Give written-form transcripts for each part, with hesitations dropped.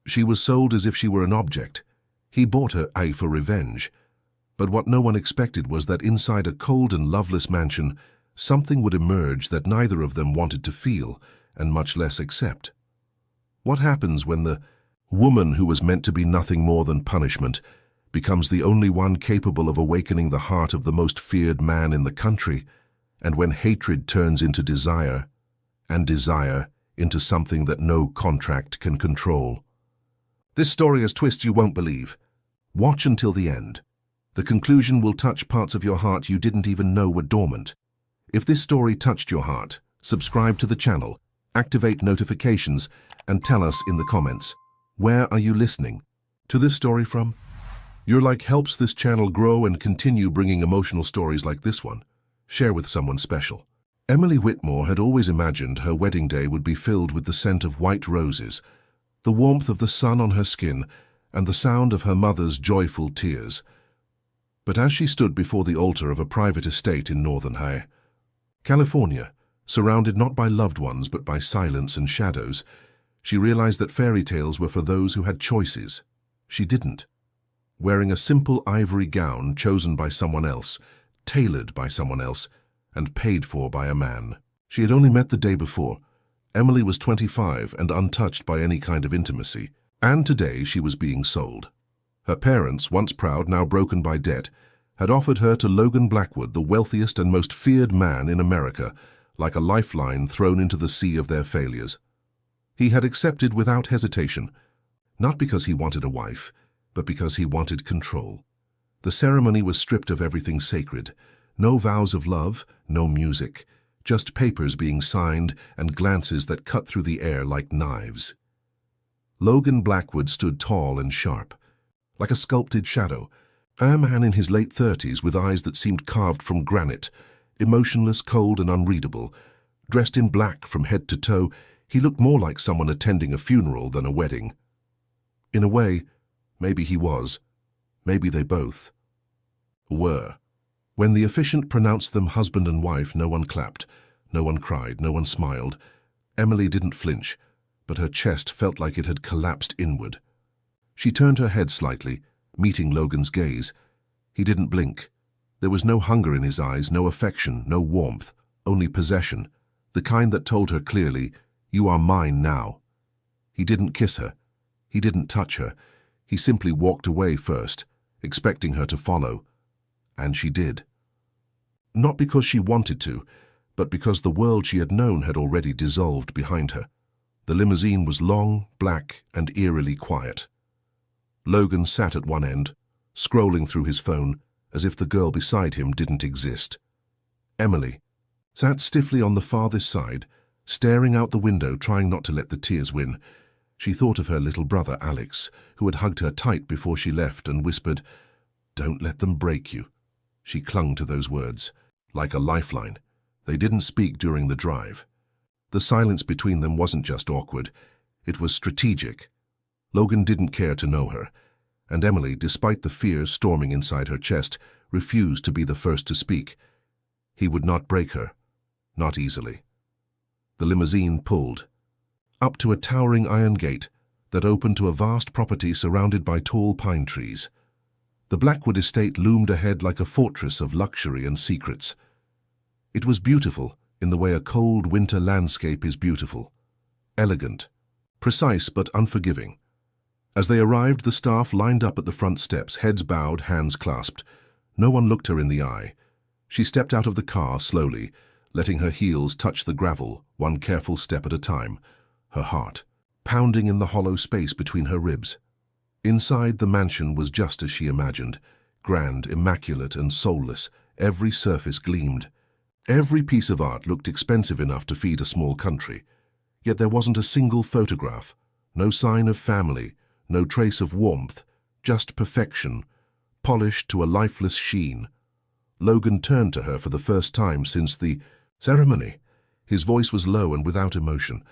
She was sold as if she were an object. He bought her for revenge. But what no one expected was that inside a cold and loveless mansion, something would emerge that neither of them wanted to feel, and much less accept. What happens when the woman who was meant to be nothing more than punishment becomes the only one capable of awakening the heart of the most feared man in the country, and when hatred turns into desire, and desire into something that no contract can control? This story has twists you won't believe. Watch until the end. The conclusion will touch parts of your heart you didn't even know were dormant. If this story touched your heart, subscribe to the channel, activate notifications, and tell us in the comments, where are you listening to this story from? Your like helps this channel grow and continue bringing emotional stories like this one. Share with someone special. Emily Whitmore had always imagined her wedding day would be filled with the scent of white roses, the warmth of the sun on her skin, and the sound of her mother's joyful tears. But as she stood before the altar of a private estate in Northern California, surrounded not by loved ones but by silence and shadows, she realized that fairy tales were for those who had choices. She didn't. Wearing a simple ivory gown chosen by someone else, tailored by someone else, and paid for by a man she had only met the day before, Emily was 25 and untouched by any kind of intimacy, and today she was being sold. Her parents, once proud, now broken by debt, had offered her to Logan Blackwood, the wealthiest and most feared man in America, like a lifeline thrown into the sea of their failures. He had accepted without hesitation, not because he wanted a wife, but because he wanted control. The ceremony was stripped of everything sacred. No vows of love, no music, just papers being signed and glances that cut through the air like knives. Logan Blackwood stood tall and sharp, like a sculpted shadow, a man in his late 30s with eyes that seemed carved from granite, emotionless, cold, and unreadable. Dressed in black from head to toe, he looked more like someone attending a funeral than a wedding. In a way, maybe he was. Maybe they both were. When the officiant pronounced them husband and wife, no one clapped, no one cried, no one smiled. Emily didn't flinch, but her chest felt like it had collapsed inward. She turned her head slightly, meeting Logan's gaze. He didn't blink. There was no hunger in his eyes, no affection, no warmth, only possession, the kind that told her clearly, "You are mine now." He didn't kiss her. He didn't touch her. He simply walked away first, expecting her to follow. And she did. Not because she wanted to, but because the world she had known had already dissolved behind her. The limousine was long, black, and eerily quiet. Logan sat at one end, scrolling through his phone, as if the girl beside him didn't exist. Emily sat stiffly on the farthest side, staring out the window, trying not to let the tears win. She thought of her little brother, Alex, who had hugged her tight before she left and whispered, "Don't let them break you." She clung to those words, like a lifeline. They didn't speak during the drive. The silence between them wasn't just awkward, it was strategic. Logan didn't care to know her, and Emily, despite the fear storming inside her chest, refused to be the first to speak. He would not break her, not easily. The limousine pulled up to a towering iron gate that opened to a vast property surrounded by tall pine trees. The Blackwood estate loomed ahead like a fortress of luxury and secrets. It was beautiful in the way a cold winter landscape is beautiful. Elegant, precise but unforgiving. As they arrived, the staff lined up at the front steps, heads bowed, hands clasped. No one looked her in the eye. She stepped out of the car slowly, letting her heels touch the gravel, one careful step at a time, her heart pounding in the hollow space between her ribs. Inside, the mansion was just as she imagined, grand, immaculate, and soulless. Every surface gleamed. Every piece of art looked expensive enough to feed a small country. Yet there wasn't a single photograph, no sign of family, no trace of warmth, just perfection, polished to a lifeless sheen. Logan turned to her for the first time since the ceremony. His voice was low and without emotion.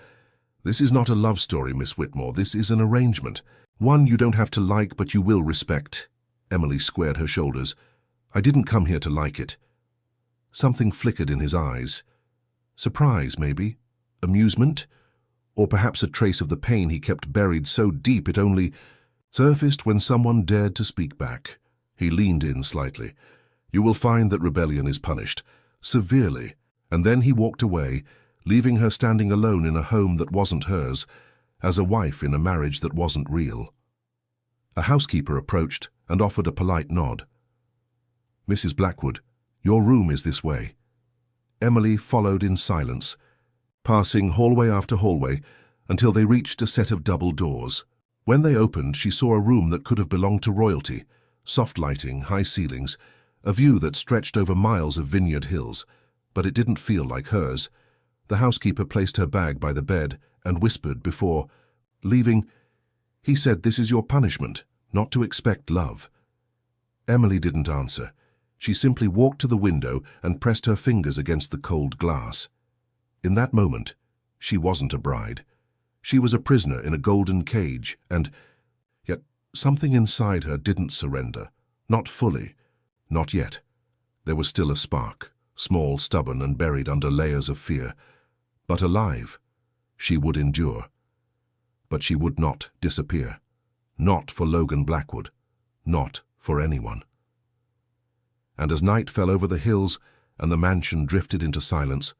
"This is not a love story, Miss Whitmore. This is an arrangement. One you don't have to like, but you will respect." Emily squared her shoulders. "I didn't come here to like it." Something flickered in his eyes. Surprise, maybe? Amusement? or perhaps a trace of the pain he kept buried so deep it only surfaced when someone dared to speak back. He leaned in slightly. "You will find that rebellion is punished, severely." And then he walked away, leaving her standing alone in a home that wasn't hers, as a wife in a marriage that wasn't real. A housekeeper approached and offered a polite nod. "Mrs. Blackwood, your room is this way." Emily followed in silence, passing hallway after hallway until they reached a set of double doors. When they opened, she saw a room that could have belonged to royalty, soft lighting, high ceilings, a view that stretched over miles of vineyard hills, but it didn't feel like hers. The housekeeper placed her bag by the bed and whispered before leaving, "He said this is your punishment, not to expect love." Emily didn't answer. She simply walked to the window and pressed her fingers against the cold glass. In that moment, she wasn't a bride. She was a prisoner in a golden cage, and yet something inside her didn't surrender. Not fully. Not yet. There was still a spark, small, stubborn, and buried under layers of fear. But alive. She would endure. But she would not disappear. Not for Logan Blackwood. Not for anyone. And as night fell over the hills and the mansion drifted into silence,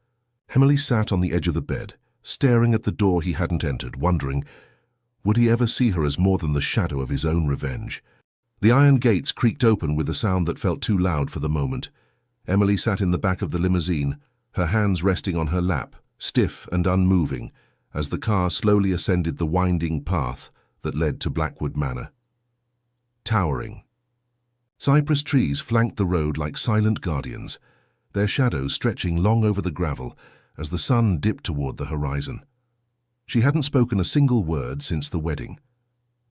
Emily sat on the edge of the bed, staring at the door he hadn't entered, wondering, would he ever see her as more than the shadow of his own revenge? The iron gates creaked open with a sound that felt too loud for the moment. Emily sat in the back of the limousine, her hands resting on her lap, stiff and unmoving, as the car slowly ascended the winding path that led to Blackwood Manor. Towering. Cypress trees flanked the road like silent guardians, their shadows stretching long over the gravel as the sun dipped toward the horizon. She hadn't spoken a single word since the wedding.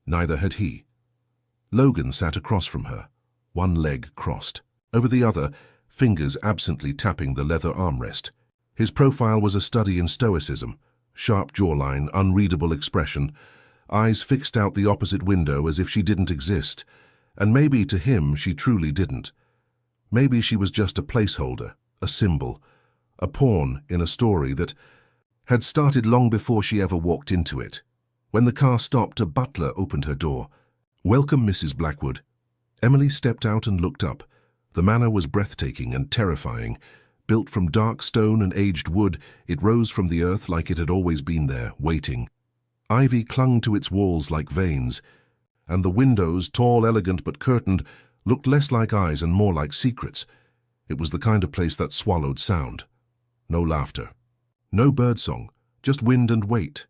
Neither had he. Logan sat across from her, one leg crossed. Over the other, fingers absently tapping the leather armrest. His profile was a study in stoicism, sharp jawline, unreadable expression, eyes fixed out the opposite window as if she didn't exist. And maybe to him she truly didn't. Maybe she was just a placeholder, a symbol, a pawn in a story that had started long before she ever walked into it. When the car stopped, a butler opened her door. "Welcome, Mrs. Blackwood." Emily stepped out and looked up. The manor was breathtaking and terrifying. Built from dark stone and aged wood, it rose from the earth like it had always been there, waiting. Ivy clung to its walls like veins, and the windows, tall, elegant but curtained, looked less like eyes and more like secrets. It was the kind of place that swallowed sound. No laughter. No birdsong, just wind and weight.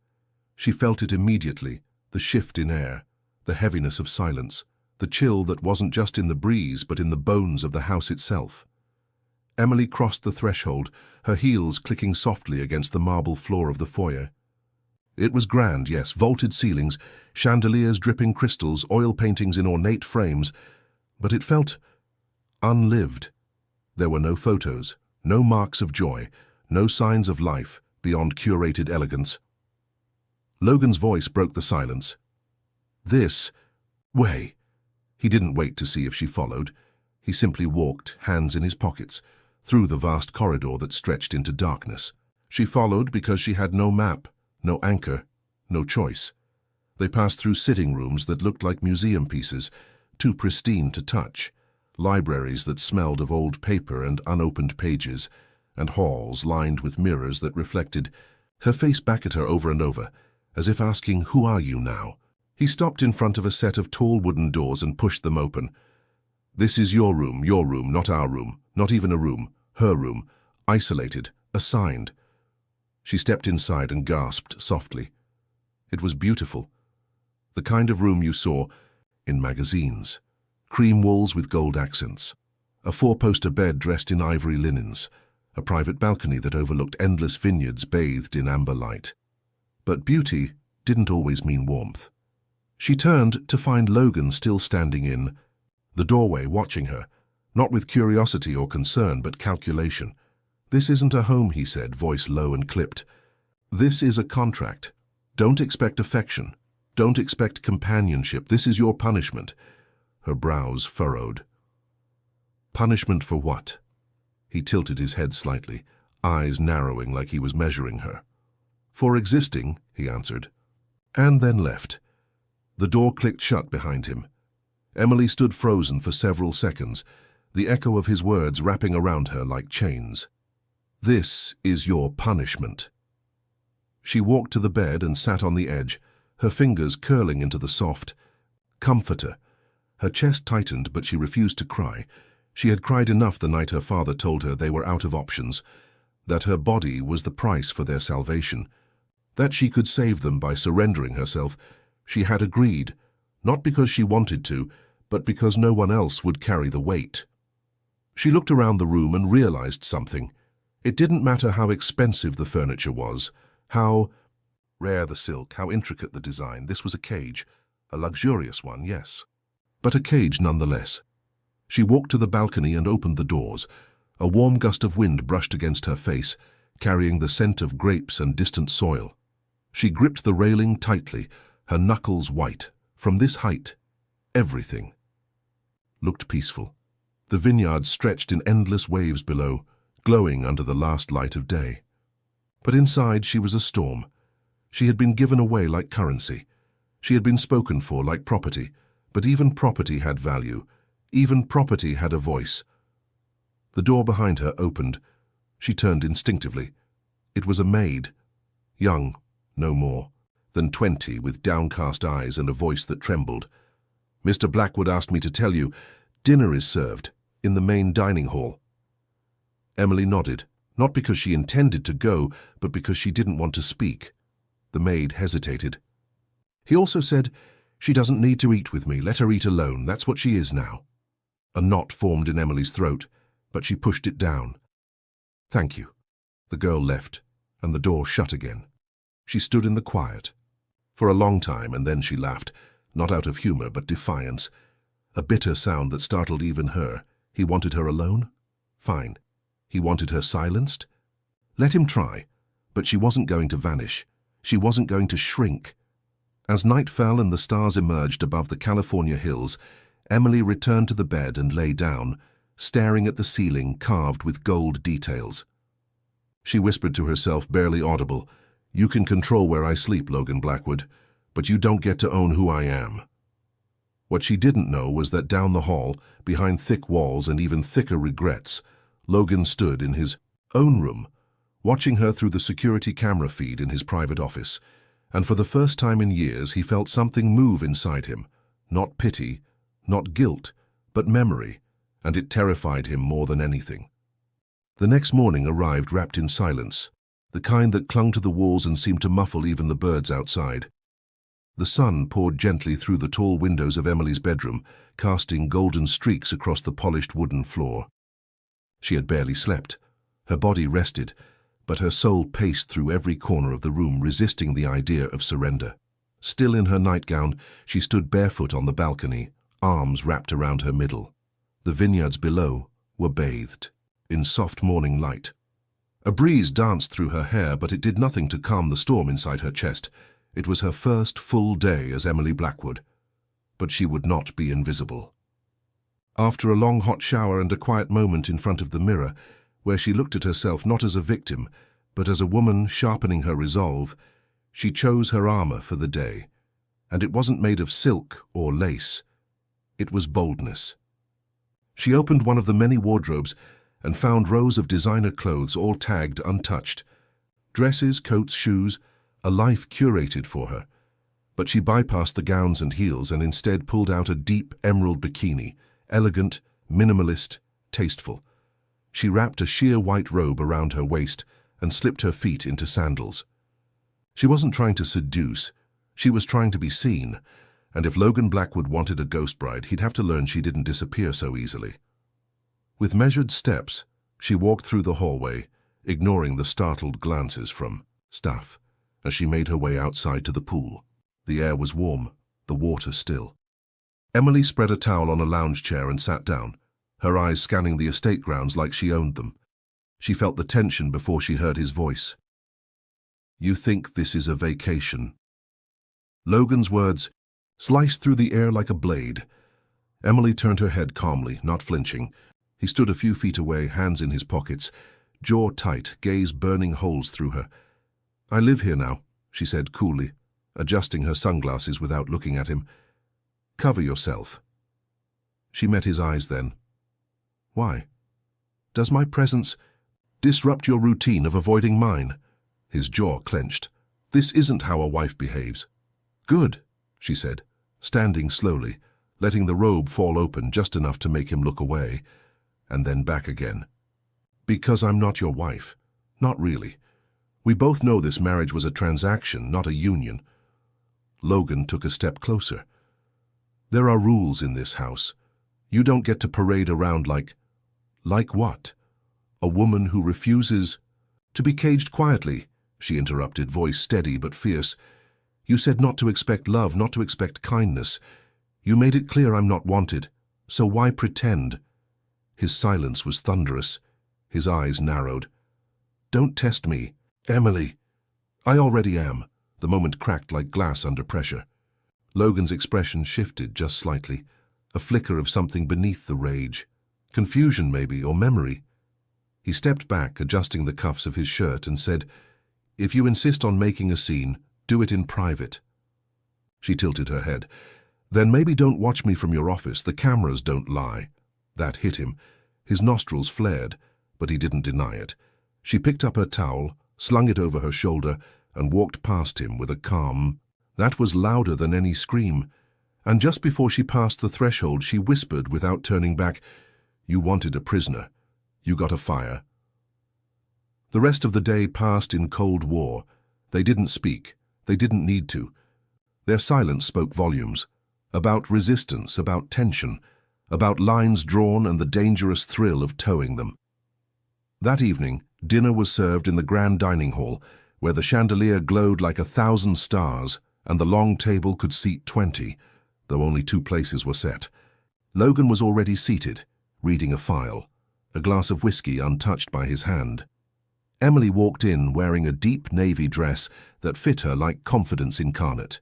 She felt it immediately, the shift in air, the heaviness of silence, the chill that wasn't just in the breeze but in the bones of the house itself. Emily crossed the threshold, her heels clicking softly against the marble floor of the foyer. It was grand, yes, vaulted ceilings, chandeliers dripping crystals, oil paintings in ornate frames, but it felt unlived. There were no photos, no marks of joy, no signs of life beyond curated elegance. Logan's voice broke the silence. "This way." He didn't wait to see if she followed. He simply walked, hands in his pockets, through the vast corridor that stretched into darkness. She followed because she had no map, no anchor, no choice. They passed through sitting rooms that looked like museum pieces, too pristine to touch, libraries that smelled of old paper and unopened pages, and halls lined with mirrors that reflected her face back at her over and over, as if asking, "Who are you now?" He stopped in front of a set of tall wooden doors and pushed them open. "This is your room, not our room, not even a room, her room, isolated, assigned." She stepped inside and gasped softly. It was beautiful. The kind of room you saw in magazines. Cream walls with gold accents. A four-poster bed dressed in ivory linens. A private balcony that overlooked endless vineyards bathed in amber light. But beauty didn't always mean warmth. She turned to find Logan still standing in the doorway watching her, not with curiosity or concern but calculation. "This isn't a home," he said, voice low and clipped. "This is a contract. Don't expect affection. Don't expect companionship. This is your punishment." Her brows furrowed. Punishment for what? He tilted his head slightly, eyes narrowing like he was measuring her. "For existing," he answered, and then left. The door clicked shut behind him. Emily stood frozen for several seconds, the echo of his words wrapping around her like chains. "This is your punishment." She walked to the bed and sat on the edge, her fingers curling into the soft comforter. Her chest tightened, but she refused to cry. She had cried enough the night her father told her they were out of options, that her body was the price for their salvation, that she could save them by surrendering herself. She had agreed, not because she wanted to, but because no one else would carry the weight. She looked around the room and realized something. It didn't matter how expensive the furniture was, how rare the silk, how intricate the design. This was a cage, a luxurious one, yes, but a cage nonetheless. She walked to the balcony and opened the doors. A warm gust of wind brushed against her face, carrying the scent of grapes and distant soil. She gripped the railing tightly, her knuckles white. From this height, everything looked peaceful. The vineyard stretched in endless waves below, glowing under the last light of day. But inside she was a storm. She had been given away like currency. She had been spoken for like property, but even property had value. Even property had a voice. The door behind her opened. She turned instinctively. It was a maid, young, no more than 20, with downcast eyes and a voice that trembled. "Mr. Blackwood asked me to tell you, dinner is served in the main dining hall." Emily nodded, not because she intended to go, but because she didn't want to speak. The maid hesitated. "He also said, she doesn't need to eat with me, let her eat alone, that's what she is now." A knot formed in Emily's throat, but she pushed it down. "Thank you." The girl left, and the door shut again. She stood in the quiet for a long time, and then she laughed, not out of humor but defiance. A bitter sound that startled even her. He wanted her alone? Fine. He wanted her silenced? Let him try. But she wasn't going to vanish. She wasn't going to shrink. As night fell and the stars emerged above the California hills, Emily returned to the bed and lay down, staring at the ceiling carved with gold details. She whispered to herself, barely audible, "You can control where I sleep, Logan Blackwood, but you don't get to own who I am." What she didn't know was that down the hall, behind thick walls and even thicker regrets, Logan stood in his own room, watching her through the security camera feed in his private office. And for the first time in years, he felt something move inside him. Not pity, not guilt, but memory, and it terrified him more than anything. The next morning arrived wrapped in silence, the kind that clung to the walls and seemed to muffle even the birds outside. The sun poured gently through the tall windows of Emily's bedroom, casting golden streaks across the polished wooden floor. She had barely slept. Her body rested, but her soul paced through every corner of the room, resisting the idea of surrender. Still in her nightgown, she stood barefoot on the balcony, arms wrapped around her middle. The vineyards below were bathed in soft morning light. A breeze danced through her hair, but it did nothing to calm the storm inside her chest. It was her first full day as Emily Blackwood, but she would not be invisible. After a long hot shower and a quiet moment in front of the mirror, where she looked at herself not as a victim, but as a woman sharpening her resolve, she chose her armor for the day. And it wasn't made of silk or lace. It was boldness. She opened one of the many wardrobes and found rows of designer clothes all tagged untouched. Dresses, coats, shoes, a life curated for her. But she bypassed the gowns and heels and instead pulled out a deep emerald bikini, elegant, minimalist, tasteful. She wrapped a sheer white robe around her waist and slipped her feet into sandals. She wasn't trying to seduce, she was trying to be seen, and if Logan Blackwood wanted a ghost bride, he'd have to learn she didn't disappear so easily. With measured steps, she walked through the hallway, ignoring the startled glances from staff, as she made her way outside to the pool. The air was warm, the water still. Emily spread a towel on a lounge chair and sat down, her eyes scanning the estate grounds like she owned them. She felt the tension before she heard his voice. "You think this is a vacation?" Logan's words sliced through the air like a blade. Emily turned her head calmly, not flinching. He stood a few feet away, hands in his pockets, jaw tight, gaze burning holes through her. "I live here now," she said coolly, adjusting her sunglasses without looking at him. Cover yourself. She met his eyes then. Why? Does my presence disrupt your routine of avoiding mine? His jaw clenched. This isn't how a wife behaves. Good, she said, standing slowly, letting the robe fall open just enough to make him look away, and then back again. Because I'm not your wife. Not really. We both know this marriage was a transaction, not a union. Logan took a step closer. There are rules in this house. You don't get to parade around like... Like what? A woman who refuses... To be caged quietly, she interrupted, voice steady but fierce. You said not to expect love, not to expect kindness. You made it clear I'm not wanted, so why pretend? His silence was thunderous. His eyes narrowed. Don't test me, Emily. I already am. The moment cracked like glass under pressure. Logan's expression shifted just slightly, a flicker of something beneath the rage. Confusion maybe, or memory. He stepped back, adjusting the cuffs of his shirt, and said, If you insist on making a scene, do it in private. She tilted her head. Then maybe don't watch me from your office. The cameras don't lie. That hit him. His nostrils flared, but he didn't deny it. She picked up her towel, slung it over her shoulder, and walked past him with a calm that was louder than any scream. And just before she passed the threshold, she whispered without turning back, You wanted a prisoner. You got a fire. The rest of the day passed in cold war. They didn't speak. They didn't need to. Their silence spoke volumes. About resistance, about tension, about lines drawn and the dangerous thrill of towing them. That evening, dinner was served in the grand dining hall, where the chandelier glowed like 1,000 stars, and the long table could seat 20, though only 2 places were set. Logan was already seated, reading a file, a glass of whiskey untouched by his hand. Emily walked in wearing a deep navy dress that fit her like confidence incarnate.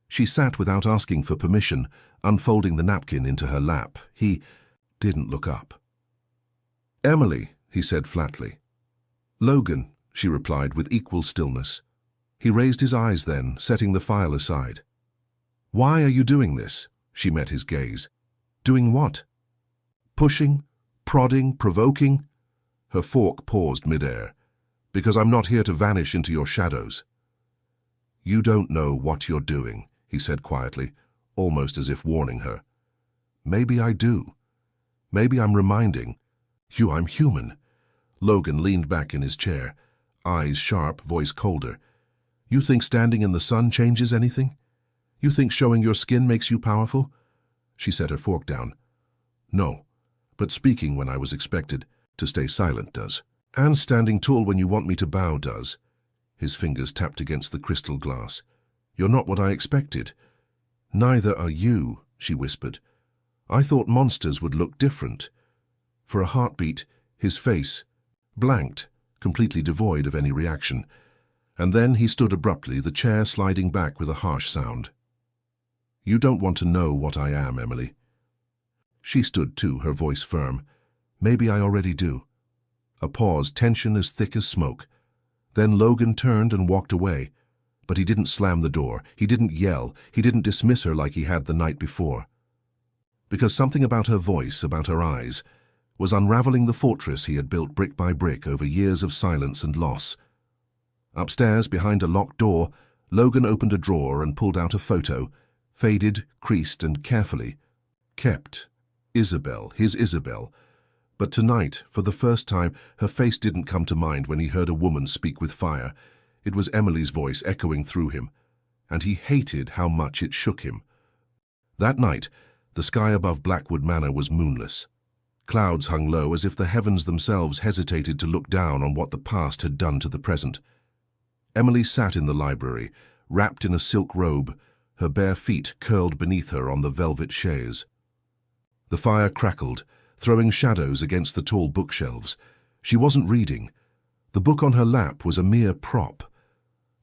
She sat without asking for permission, unfolding the napkin into her lap. He didn't look up. Emily, he said flatly. Logan, she replied with equal stillness. He raised his eyes then, setting the file aside. Why are you doing this? She met his gaze. Doing what? Pushing, prodding, provoking? Her fork paused midair. Because I'm not here to vanish into your shadows. You don't know what you're doing, he said quietly, almost as if warning her. Maybe I do. Maybe I'm reminding you I'm human. Logan leaned back in his chair, eyes sharp, voice colder. You think standing in the sun changes anything? You think showing your skin makes you powerful? She set her fork down. No, but speaking when I was expected to stay silent does. And standing tall when you want me to bow does. His fingers tapped against the crystal glass. You're not what I expected. Neither are you, she whispered. I thought monsters would look different. For a heartbeat, his face blanked, completely devoid of any reaction. And then he stood abruptly, the chair sliding back with a harsh sound. You don't want to know what I am, Emily. She stood too, her voice firm. Maybe I already do. A pause, tension as thick as smoke. Then Logan turned and walked away. But he didn't slam the door. He didn't yell. He didn't dismiss her like he had the night before. Because something about her voice, about her eyes, was unraveling the fortress he had built brick by brick over years of silence and loss. Upstairs, behind a locked door, Logan opened a drawer and pulled out a photo, faded, creased, and carefully kept. Isabel, his Isabel. But tonight, for the first time, her face didn't come to mind when he heard a woman speak with fire. It was Emily's voice echoing through him, and he hated how much it shook him. That night, the sky above Blackwood Manor was moonless. Clouds hung low as if the heavens themselves hesitated to look down on what the past had done to the present. Emily sat in the library, wrapped in a silk robe, her bare feet curled beneath her on the velvet chaise. The fire crackled, throwing shadows against the tall bookshelves. She wasn't reading. The book on her lap was a mere prop.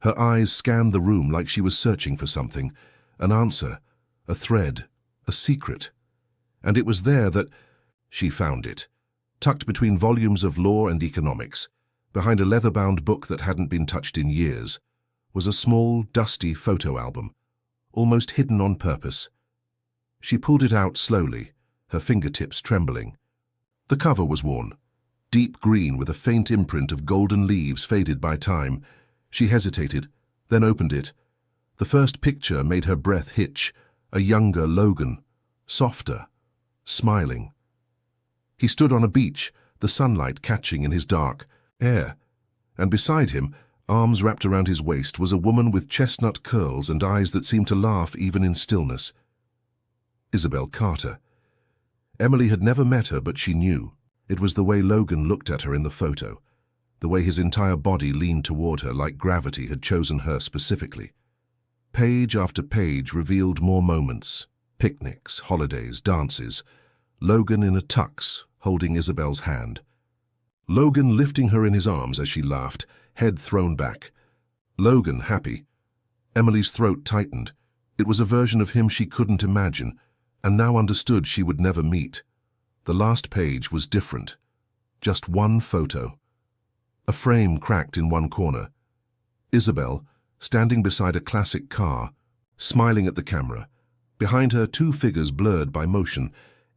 Her eyes scanned the room like she was searching for something, an answer, a thread, a secret. And it was there that she found it, tucked between volumes of law and economics, behind a leather-bound book that hadn't been touched in years. was a small, dusty photo album, almost hidden on purpose. She pulled it out slowly, her fingertips trembling. The cover was worn, deep green with a faint imprint of golden leaves faded by time. She hesitated, then opened it. The first picture made her breath hitch, a younger Logan, softer, smiling. He stood on a beach, the sunlight catching in his dark hair, and beside him, arms wrapped around his waist, was a woman with chestnut curls and eyes that seemed to laugh even in stillness. Isabel Carter. Emily had never met her, but she knew. It was the way Logan looked at her in the photo, the way his entire body leaned toward her like gravity had chosen her specifically. Page after page revealed more moments, picnics, holidays, dances, Logan in a tux, holding Isabel's hand. Logan lifting her in his arms as she laughed, head thrown back. Logan happy. Emily's throat tightened. It was a version of him she couldn't imagine, and now understood she would never meet. The last page was different. Just one photo. A frame cracked in one corner. Isabel, standing beside a classic car, smiling at the camera. Behind her, two figures blurred by motion.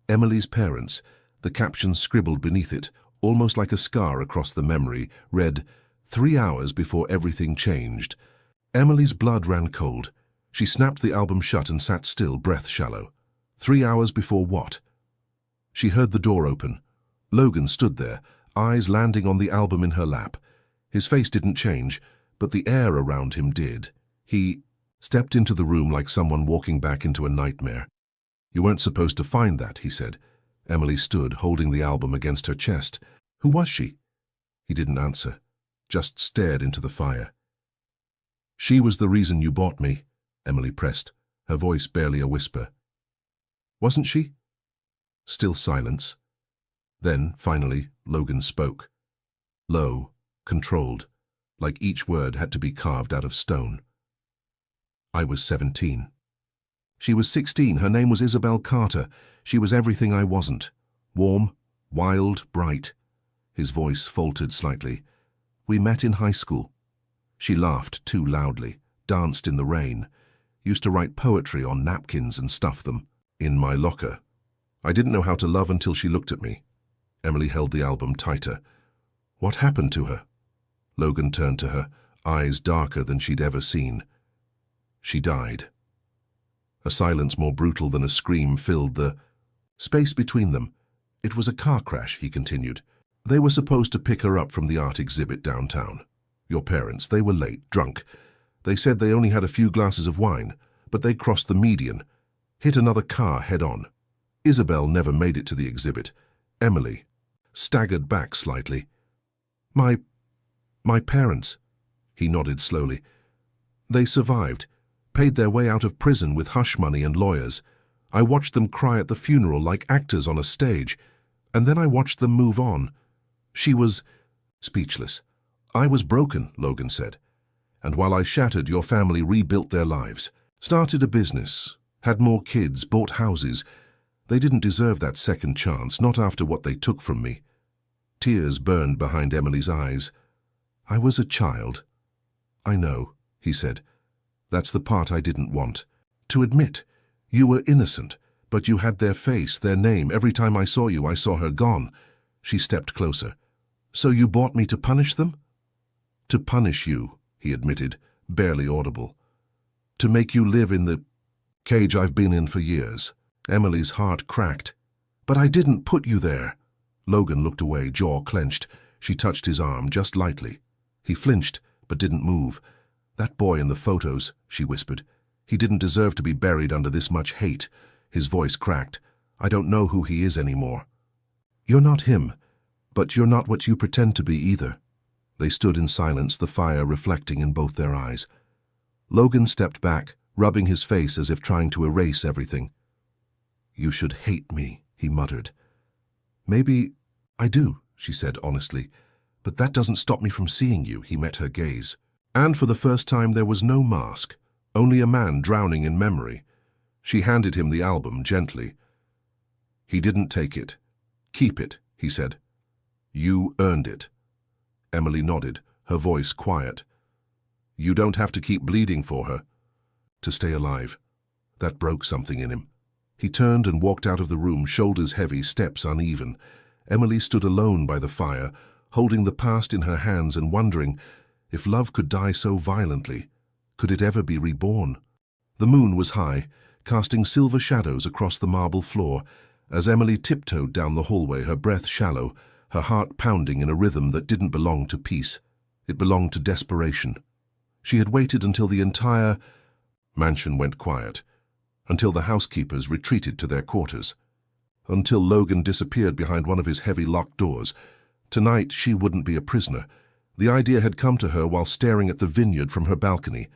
Emily's parents, the caption scribbled beneath it, almost like a scar across the memory, read, 3 hours before everything changed. Emily's blood ran cold. She snapped the album shut and sat still, breath shallow. 3 hours before what? She heard the door open. Logan stood there, eyes landing on the album in her lap. His face didn't change, but the air around him did. He stepped into the room like someone walking back into a nightmare. You weren't supposed to find that, he said. Emily stood, holding the album against her chest. Who was she? He didn't answer, just stared into the fire. She was the reason you bought me, Emily pressed, her voice barely a whisper. Wasn't she? Still silence. Then, finally, Logan spoke. Low, controlled, like each word had to be carved out of stone. I was 17. She was 16. Her name was Isabel Carter. She was everything I wasn't. Warm, wild, bright. His voice faltered slightly. We met in high school. She laughed too loudly, danced in the rain, used to write poetry on napkins and stuff them in my locker. I didn't know how to love until she looked at me. Emily held the album tighter. What happened to her? Logan turned to her, eyes darker than she'd ever seen. She died. A silence more brutal than a scream filled the space between them. It was a car crash, he continued. They were supposed to pick her up from the art exhibit downtown. Your parents, they were late, drunk. They said they only had a few glasses of wine, but they crossed the median, hit another car head-on. Isabel never made it to the exhibit. Emily staggered back slightly. My parents, he nodded slowly. They survived, paid their way out of prison with hush money and lawyers. I watched them cry at the funeral like actors on a stage, and then I watched them move on. She was speechless. I was broken, Logan said. And while I shattered, your family rebuilt their lives, started a business, had more kids, bought houses. They didn't deserve that second chance, not after what they took from me. Tears burned behind Emily's eyes. I was a child. I know, he said. That's the part I didn't want. To admit, you were innocent, but you had their face, their name. Every time I saw you, I saw her gone. She stepped closer. So you bought me to punish them? To punish you, he admitted, barely audible. To make you live in the cage I've been in for years. Emily's heart cracked. But I didn't put you there. Logan looked away, jaw clenched. She touched his arm just lightly. He flinched, but didn't move. That boy in the photos, she whispered. He didn't deserve to be buried under this much hate. His voice cracked. I don't know who he is anymore. You're not him, but you're not what you pretend to be either. They stood in silence, the fire reflecting in both their eyes. Logan stepped back, rubbing his face as if trying to erase everything. You should hate me, he muttered. Maybe I do, she said honestly, but that doesn't stop me from seeing you. He met her gaze. And for the first time there was no mask, only a man drowning in memory. She handed him the album gently. He didn't take it. Keep it, he said. You earned it. Emily nodded, her voice quiet. You don't have to keep bleeding for her. To stay alive. That broke something in him. He turned and walked out of the room, shoulders heavy, steps uneven. Emily stood alone by the fire, holding the past in her hands and wondering, if love could die so violently, could it ever be reborn? The moon was high, casting silver shadows across the marble floor, as Emily tiptoed down the hallway, her breath shallow, her heart pounding in a rhythm that didn't belong to peace. It belonged to desperation. She had waited until the entire mansion went quiet, until the housekeepers retreated to their quarters, until Logan disappeared behind one of his heavy locked doors. Tonight she wouldn't be a prisoner. The idea had come to her while staring at the vineyard from her balcony.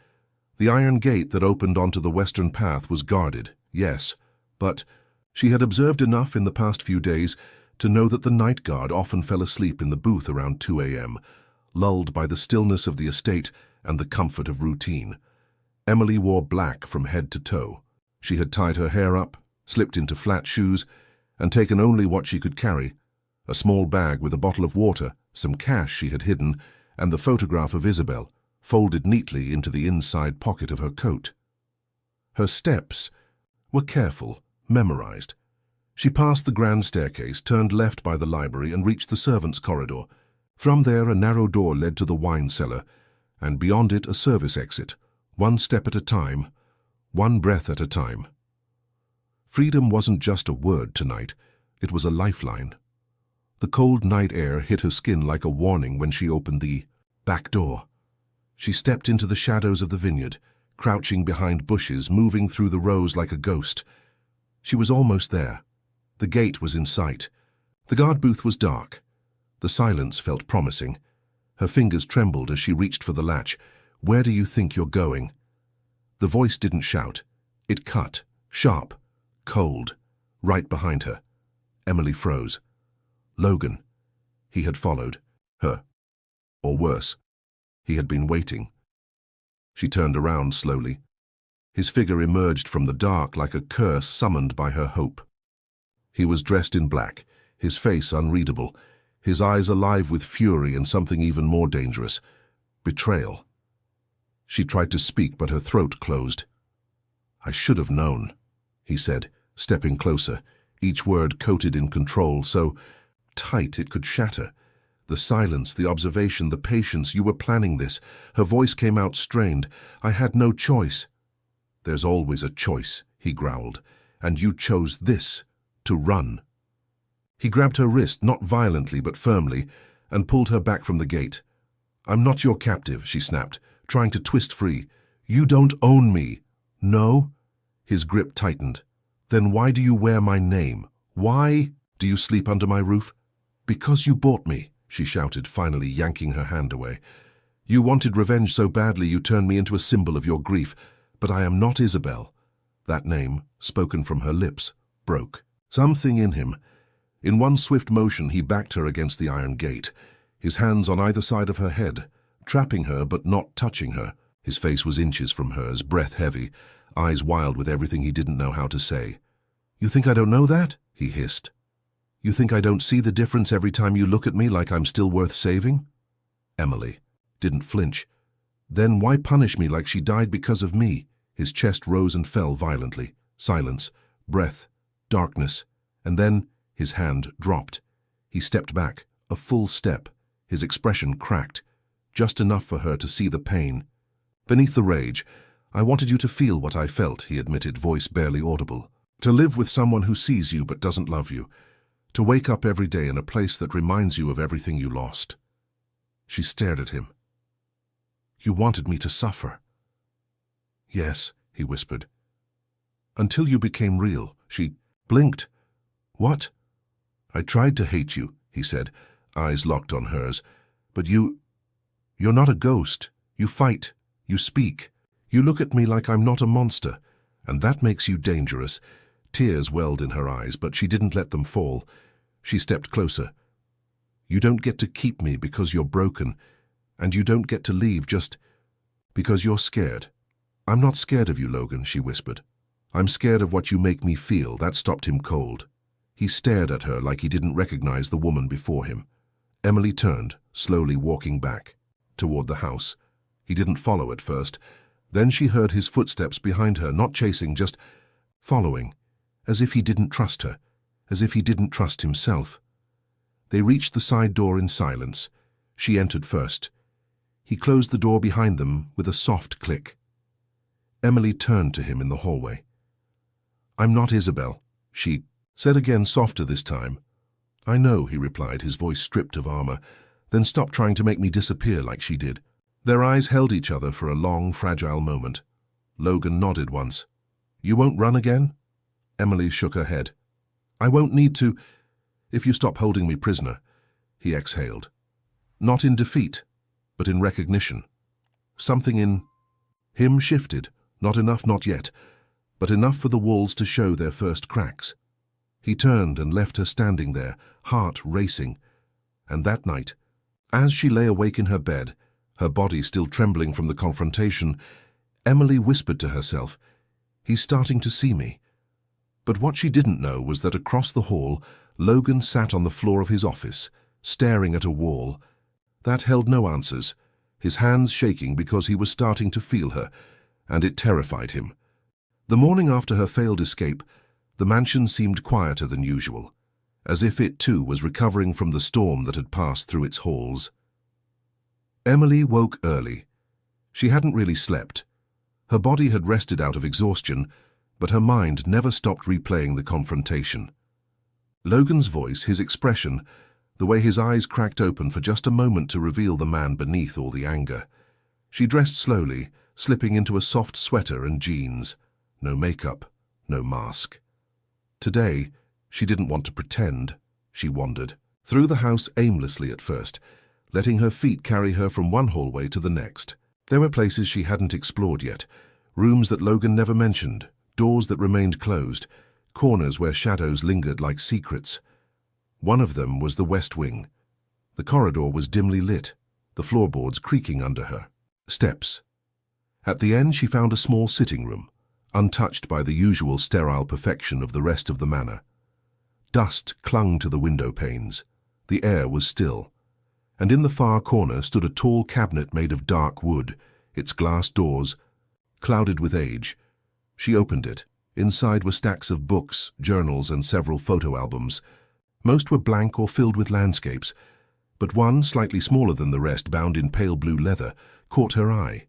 The iron gate that opened onto the western path was guarded, yes, but she had observed enough in the past few days to know that the night guard often fell asleep in the booth around 2 a.m., lulled by the stillness of the estate and the comfort of routine. Emily wore black from head to toe. She had tied her hair up, slipped into flat shoes, and taken only what she could carry: a small bag with a bottle of water, some cash she had hidden, and the photograph of Isabel, folded neatly into the inside pocket of her coat. Her steps were careful, memorized. She passed the grand staircase, turned left by the library, and reached the servants' corridor. From there, a narrow door led to the wine cellar, and beyond it a service exit, one step at a time, one breath at a time. Freedom wasn't just a word tonight, it was a lifeline. The cold night air hit her skin like a warning when she opened the back door. She stepped into the shadows of the vineyard, crouching behind bushes, moving through the rows like a ghost. She was almost there. The gate was in sight. The guard booth was dark. The silence felt promising. Her fingers trembled as she reached for the latch. "Where do you think you're going?" The voice didn't shout. It cut, sharp, cold, right behind her. Emily froze. Logan. He had followed her. Or worse, he had been waiting. She turned around slowly. His figure emerged from the dark like a curse summoned by her hope. He was dressed in black, his face unreadable, his eyes alive with fury and something even more dangerous: betrayal. She tried to speak, but her throat closed. "I should have known," he said, stepping closer, each word coated in control, so tight it could shatter. The silence, the observation, the patience. "You were planning this." Her voice came out strained. "I had no choice." "There's always a choice," he growled, "and you chose this, to run." He grabbed her wrist, not violently but firmly, and pulled her back from the gate. "I'm not your captive," she snapped, trying to twist free. "You don't own me." "No?" His grip tightened. "Then why do you wear my name? Why do you sleep under my roof?" "Because you bought me," she shouted, finally yanking her hand away. "You wanted revenge so badly you turned me into a symbol of your grief. But I am not Isabel." That name, spoken from her lips, broke. Something in him. In one swift motion he backed her against the iron gate, his hands on either side of her head, trapping her but not touching her. His face was inches from hers, breath heavy, eyes wild with everything he didn't know how to say. "You think I don't know that?" he hissed. "You think I don't see the difference every time you look at me like I'm still worth saving?" Emily didn't flinch. "Then why punish me like she died because of me?" His chest rose and fell violently. Silence, breath, darkness, and then his hand dropped. He stepped back, a full step, his expression cracked, just enough for her to see the pain. Beneath the rage, "I wanted you to feel what I felt," he admitted, voice barely audible. "To live with someone who sees you but doesn't love you. To wake up every day in a place that reminds you of everything you lost." She stared at him. "You wanted me to suffer." "Yes," he whispered. "Until you became real." She blinked. "What?" "I tried to hate you," he said, eyes locked on hers. "But you're not a ghost. You fight. You speak. You look at me like I'm not a monster. And that makes you dangerous." Tears welled in her eyes, but she didn't let them fall. She stepped closer. "You don't get to keep me because you're broken, and you don't get to leave just because you're scared." "I'm not scared of you, Logan," she whispered. "I'm scared of what you make me feel." That stopped him cold. He stared at her like he didn't recognize the woman before him. Emily turned, slowly walking back, toward the house. He didn't follow at first. Then she heard his footsteps behind her, not chasing, just following, as if he didn't trust her, as if he didn't trust himself. They reached the side door in silence. She entered first. He closed the door behind them with a soft click. Emily turned to him in the hallway. "I'm not Isabel," she said again, softer this time. "I know," he replied, his voice stripped of armor. "Then stop trying to make me disappear like she did." Their eyes held each other for a long, fragile moment. Logan nodded once. "You won't run again?" Emily shook her head. "I won't need to, if you stop holding me prisoner," he exhaled. Not in defeat, but in recognition. Something in him shifted, not enough, not yet, but enough for the walls to show their first cracks. He turned and left her standing there, heart racing. And that night, as she lay awake in her bed, her body still trembling from the confrontation, Emily whispered to herself, "He's starting to see me." But what she didn't know was that across the hall, Logan sat on the floor of his office, staring at a wall that held no answers, his hands shaking because he was starting to feel her, and it terrified him. The morning after her failed escape, the mansion seemed quieter than usual, as if it too was recovering from the storm that had passed through its halls. Emily woke early. She hadn't really slept. Her body had rested out of exhaustion, but her mind never stopped replaying the confrontation. Logan's voice, his expression, the way his eyes cracked open for just a moment to reveal the man beneath all the anger. She dressed slowly, slipping into a soft sweater and jeans. No makeup, no mask. Today, she didn't want to pretend. She wandered through the house aimlessly at first, letting her feet carry her from one hallway to the next. There were places she hadn't explored yet, rooms that Logan never mentioned, doors that remained closed, corners where shadows lingered like secrets. One of them was the West Wing. The corridor was dimly lit, the floorboards creaking under her. Steps. At the end she found a small sitting room, untouched by the usual sterile perfection of the rest of the manor. Dust clung to the window panes. The air was still. And in the far corner stood a tall cabinet made of dark wood, its glass doors clouded with age. She opened it. Inside were stacks of books, journals, and several photo albums. Most were blank or filled with landscapes, but one, slightly smaller than the rest, bound in pale blue leather, caught her eye.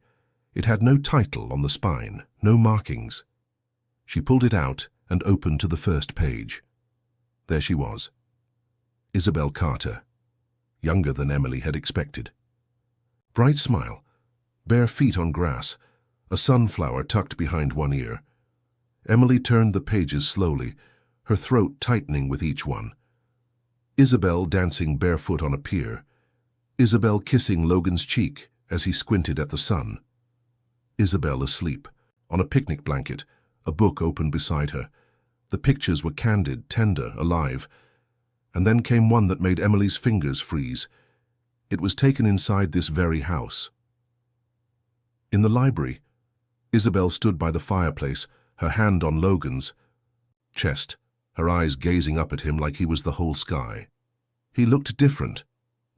It had no title on the spine, no markings. She pulled it out and opened to the first page. There she was. Isabel Carter, younger than Emily had expected. Bright smile, bare feet on grass, a sunflower tucked behind one ear. Emily turned the pages slowly, her throat tightening with each one. Isabel dancing barefoot on a pier. Isabel kissing Logan's cheek as he squinted at the sun. Isabel asleep, on a picnic blanket, a book open beside her. The pictures were candid, tender, alive. And then came one that made Emily's fingers freeze. It was taken inside this very house. In the library, Isabel stood by the fireplace, her hand on Logan's chest, her eyes gazing up at him like he was the whole sky. He looked different,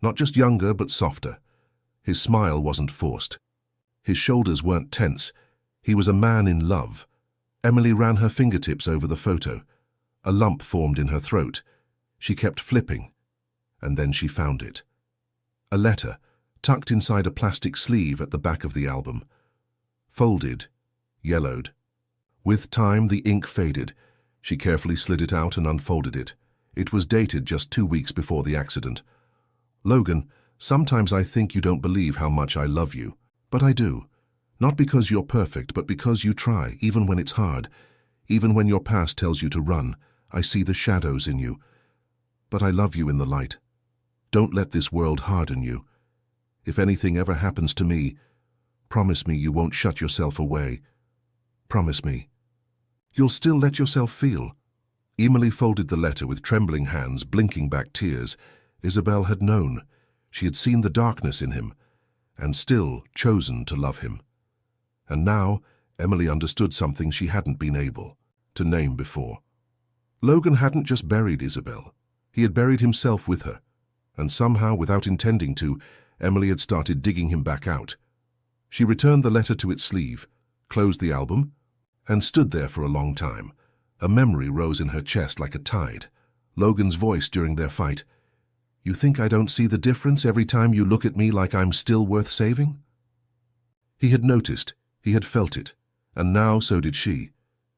not just younger but softer. His smile wasn't forced. His shoulders weren't tense. He was a man in love. Emily ran her fingertips over the photo. A lump formed in her throat. She kept flipping, and then she found it. A letter, tucked inside a plastic sleeve at the back of the album. Folded, yellowed. With time, the ink faded. She carefully slid it out and unfolded it. It was dated just 2 weeks before the accident. "Logan, sometimes I think you don't believe how much I love you. But I do. Not because you're perfect, but because you try, even when it's hard. Even when your past tells you to run, I see the shadows in you. But I love you in the light. Don't let this world harden you. If anything ever happens to me, promise me you won't shut yourself away. Promise me. You'll still let yourself feel." Emily folded the letter with trembling hands, blinking back tears. Isabel had known. She had seen the darkness in him, and still chosen to love him. And now, Emily understood something she hadn't been able to name before. Logan hadn't just buried Isabel. He had buried himself with her, and somehow, without intending to, Emily had started digging him back out. She returned the letter to its sleeve, closed the album, and stood there for a long time. A memory rose in her chest like a tide. Logan's voice during their fight. "You think I don't see the difference every time you look at me like I'm still worth saving?" He had noticed, he had felt it, and now so did she.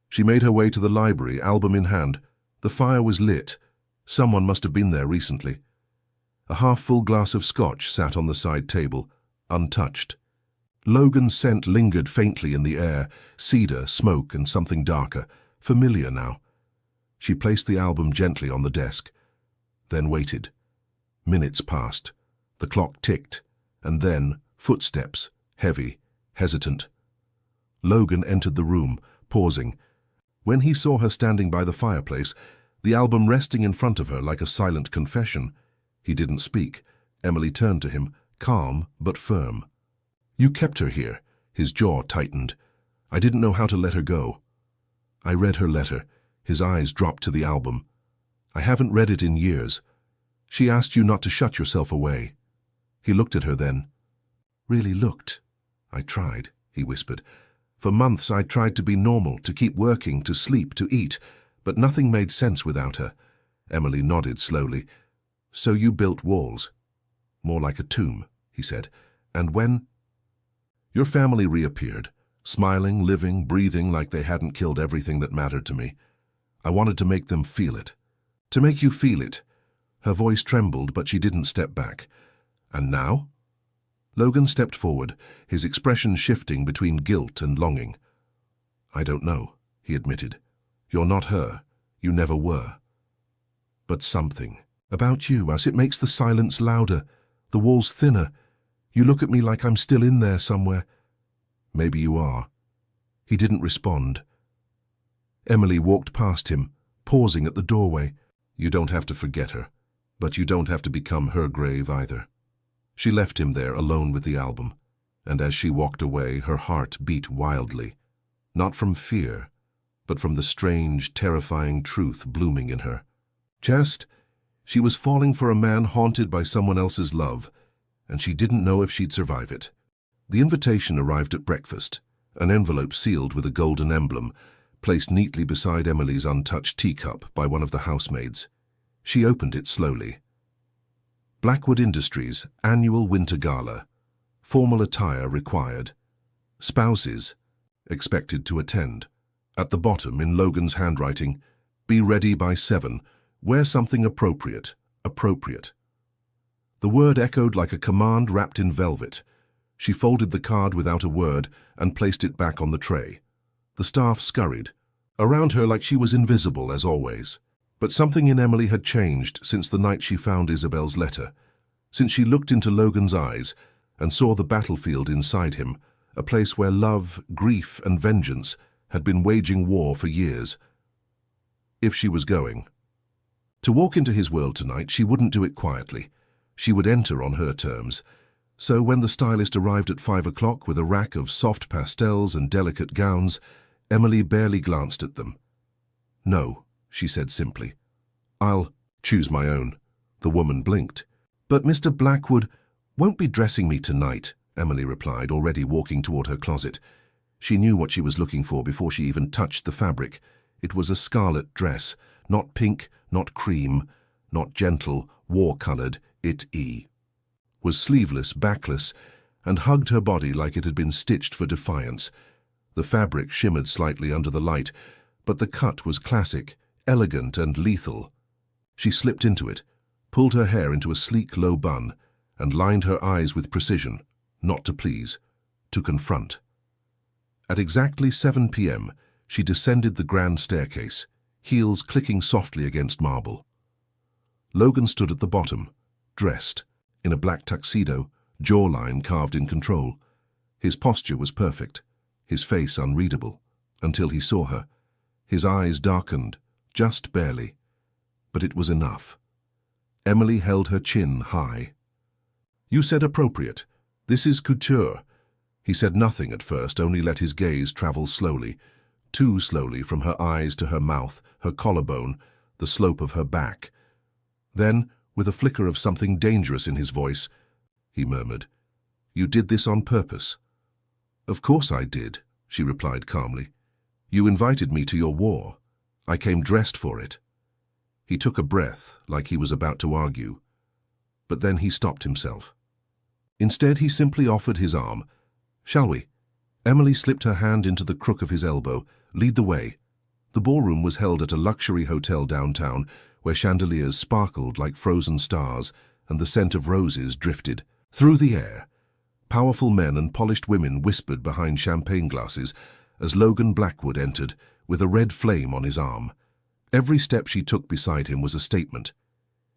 She made her way to the library, album in hand. The fire was lit. Someone must have been there recently. A half-full glass of scotch sat on the side table, untouched. Logan's scent lingered faintly in the air, cedar, smoke, and something darker, familiar now. She placed the album gently on the desk, then waited. Minutes passed. The clock ticked, and then footsteps, heavy, hesitant. Logan entered the room, pausing. When he saw her standing by the fireplace, the album resting in front of her like a silent confession, he didn't speak. Emily turned to him, calm but firm. "You kept her here." His jaw tightened. "I didn't know how to let her go." "I read her letter." His eyes dropped to the album. "I haven't read it in years. She asked you not to shut yourself away." He looked at her then. "Really looked?" "I tried," he whispered. "For months I tried to be normal, to keep working, to sleep, to eat, but nothing made sense without her." Emily nodded slowly. "So you built walls?" "More like a tomb," he said. "And when—" "Your family reappeared, smiling, living, breathing like they hadn't killed everything that mattered to me. I wanted to make them feel it. To make you feel it." Her voice trembled, but she didn't step back. "And now?" Logan stepped forward, his expression shifting between guilt and longing. "I don't know," he admitted. "You're not her. You never were. But something about you, as it makes the silence louder, the walls thinner. You look at me like I'm still in there somewhere." "Maybe you are." He didn't respond. Emily walked past him, pausing at the doorway. "You don't have to forget her, but you don't have to become her grave either." She left him there alone with the album, and as she walked away, her heart beat wildly, not from fear, but from the strange, terrifying truth blooming in her. She was falling for a man haunted by someone else's love, and she didn't know if she'd survive it. The invitation arrived at breakfast, an envelope sealed with a golden emblem, placed neatly beside Emily's untouched teacup by one of the housemaids. She opened it slowly. Blackwood Industries Annual Winter Gala. Formal attire required. Spouses expected to attend. At the bottom, in Logan's handwriting, "Be ready by 7. Wear something appropriate. Appropriate." The word echoed like a command wrapped in velvet. She folded the card without a word and placed it back on the tray. The staff scurried around her like she was invisible, as always. But something in Emily had changed since the night she found Isabel's letter, since she looked into Logan's eyes and saw the battlefield inside him, a place where love, grief, and vengeance had been waging war for years. If she was going to walk into his world tonight, she wouldn't do it quietly. She would enter on her terms. So when the stylist arrived at 5 o'clock with a rack of soft pastels and delicate gowns, Emily barely glanced at them. "No," she said simply. "I'll choose my own." The woman blinked. "But Mr. Blackwood won't be dressing me tonight," Emily replied, already walking toward her closet. She knew what she was looking for before she even touched the fabric. It was a scarlet dress, not pink, not cream, not gentle, war-colored. It was sleeveless, backless, and hugged her body like it had been stitched for defiance. The fabric shimmered slightly under the light, but the cut was classic, elegant and lethal. She slipped into it, pulled her hair into a sleek, low bun, and lined her eyes with precision, not to please, to confront. At exactly 7 p.m., she descended the grand staircase, heels clicking softly against marble. Logan stood at the bottom, dressed, in a black tuxedo, jawline carved in control. His posture was perfect, his face unreadable, until he saw her. His eyes darkened, just barely, but it was enough. Emily held her chin high. "You said appropriate. This is couture." He said nothing at first, only let his gaze travel slowly, too slowly, from her eyes to her mouth, her collarbone, the slope of her back. Then, with a flicker of something dangerous in his voice, he murmured, "You did this on purpose." "Of course I did," she replied calmly. "You invited me to your war. I came dressed for it." He took a breath, like he was about to argue. But then he stopped himself. Instead, he simply offered his arm. "Shall we?" Emily slipped her hand into the crook of his elbow. "Lead the way." The ballroom was held at a luxury hotel downtown, where chandeliers sparkled like frozen stars and the scent of roses drifted through the air. Powerful men and polished women whispered behind champagne glasses as Logan Blackwood entered, with a red flame on his arm. Every step she took beside him was a statement.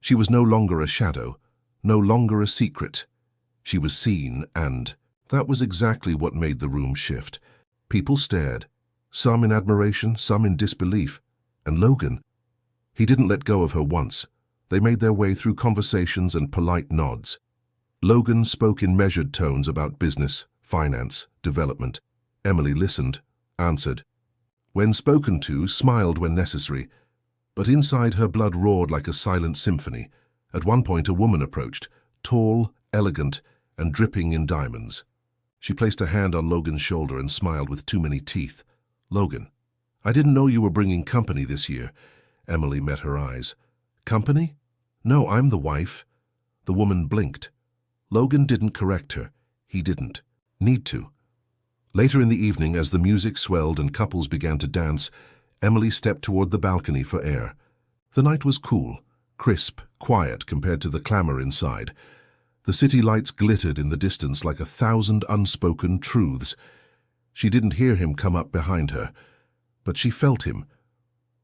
She was no longer a shadow, no longer a secret. She was seen, and that was exactly what made the room shift. People stared, some in admiration, some in disbelief. And Logan, he didn't let go of her once. They made their way through conversations and polite nods. Logan spoke in measured tones about business, finance, development. Emily listened, answered. When spoken to, smiled when necessary. But inside her blood roared like a silent symphony. At one point a woman approached, tall, elegant, and dripping in diamonds. She placed a hand on Logan's shoulder and smiled with too many teeth. "Logan, I didn't know you were bringing company this year." Emily met her eyes. "Company? No, I'm the wife." The woman blinked. Logan didn't correct her. He didn't need to. Later in the evening, as the music swelled and couples began to dance, Emily stepped toward the balcony for air. The night was cool, crisp, quiet compared to the clamor inside. The city lights glittered in the distance like 1,000 unspoken truths. She didn't hear him come up behind her, but she felt him.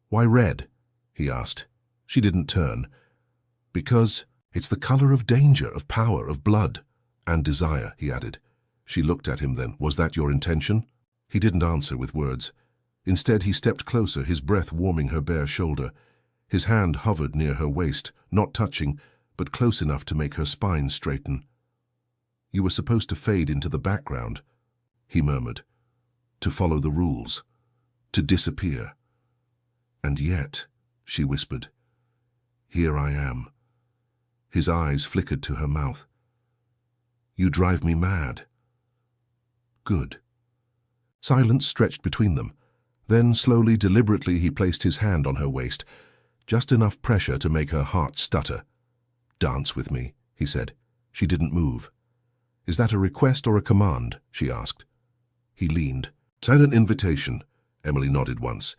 "Why red?" he asked. She didn't turn. "Because it's the color of danger, of power, of blood, and desire," he added. She looked at him then. "Was that your intention?" He didn't answer with words. Instead, he stepped closer, his breath warming her bare shoulder. His hand hovered near her waist, not touching, but close enough to make her spine straighten. "You were supposed to fade into the background," he murmured. "To follow the rules. To disappear. And yet," she whispered, "here I am." His eyes flickered to her mouth. "You drive me mad." "Good." Silence stretched between them. Then, slowly, deliberately, he placed his hand on her waist, just enough pressure to make her heart stutter. "Dance with me," he said. She didn't move. "Is that a request or a command?" she asked. He leaned. "Silent invitation," Emily nodded once.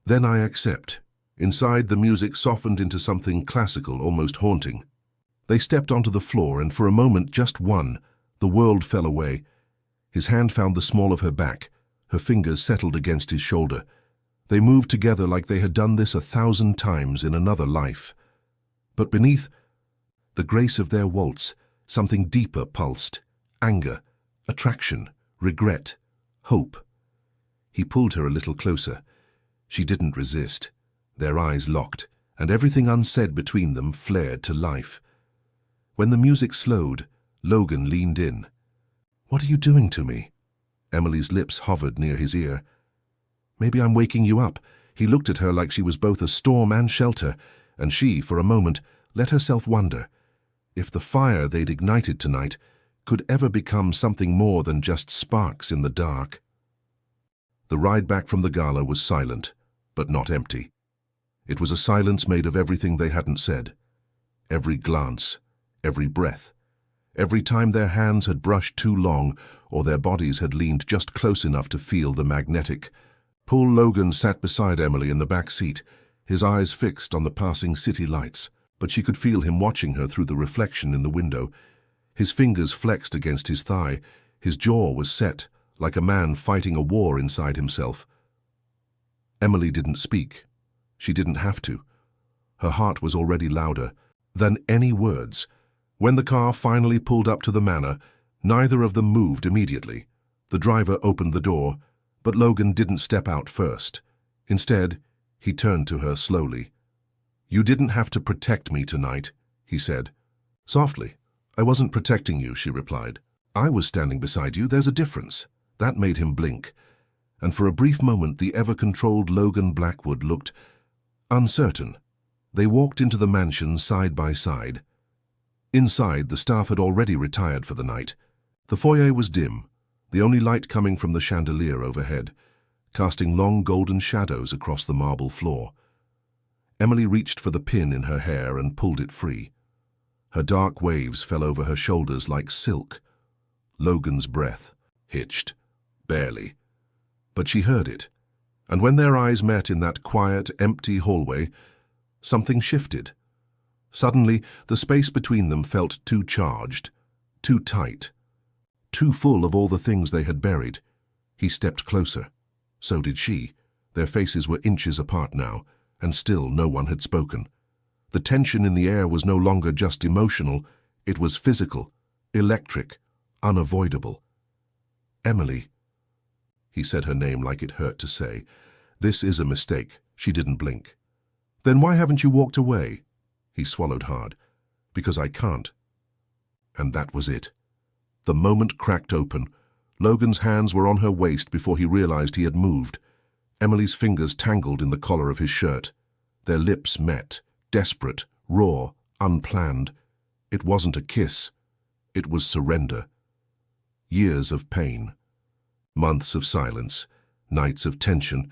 "Then I accept." Inside, the music softened into something classical, almost haunting. They stepped onto the floor, and for a moment, just one, the world fell away. His hand found the small of her back. Her fingers settled against his shoulder. They moved together like they had done this 1,000 times in another life. But beneath the grace of their waltz, something deeper pulsed. Anger, attraction, regret, hope. He pulled her a little closer. She didn't resist. Their eyes locked, and everything unsaid between them flared to life. When the music slowed, Logan leaned in. "What are you doing to me?" Emily's lips hovered near his ear. "Maybe I'm waking you up." He looked at her like she was both a storm and shelter, and she, for a moment, let herself wonder if the fire they'd ignited tonight could ever become something more than just sparks in the dark. The ride back from the gala was silent, but not empty. It was a silence made of everything they hadn't said. Every glance, every breath, every time their hands had brushed too long or their bodies had leaned just close enough to feel the magnetic pull. Logan sat beside Emily in the back seat, his eyes fixed on the passing city lights, but she could feel him watching her through the reflection in the window. His fingers flexed against his thigh. His jaw was set, like a man fighting a war inside himself. Emily didn't speak. She didn't have to. Her heart was already louder than any words. When the car finally pulled up to the manor, neither of them moved immediately. The driver opened the door, but Logan didn't step out first. Instead, he turned to her slowly. "You didn't have to protect me tonight," he said. Softly. "I wasn't protecting you," she replied. "I was standing beside you. There's a difference." That made him blink. And for a brief moment, the ever-controlled Logan Blackwood looked uncertain. They walked into the mansion side by side. Inside, the staff had already retired for the night. The foyer was dim. the only light coming from the chandelier overhead, casting long golden shadows across the marble floor. Emily reached for the pin in her hair and pulled it free. Her dark waves fell over her shoulders like silk. Logan's breath hitched, barely. But she heard it, and when their eyes met in that quiet, empty hallway, something shifted. Suddenly, the space between them felt too charged, too tight, too full of all the things they had buried. He stepped closer. So did she. Their faces were inches apart now, and still no one had spoken. The tension in the air was no longer just emotional, it was physical, electric, unavoidable. "Emily." He said her name like it hurt to say. "This is a mistake." She didn't blink. "Then why haven't you walked away?" He swallowed hard. "Because I can't." And that was it. The moment cracked open. Logan's hands were on her waist before he realized he had moved. Emily's fingers tangled in the collar of his shirt. Their lips met, desperate, raw, unplanned. It wasn't a kiss. It was surrender. Years of pain. Months of silence. Nights of tension.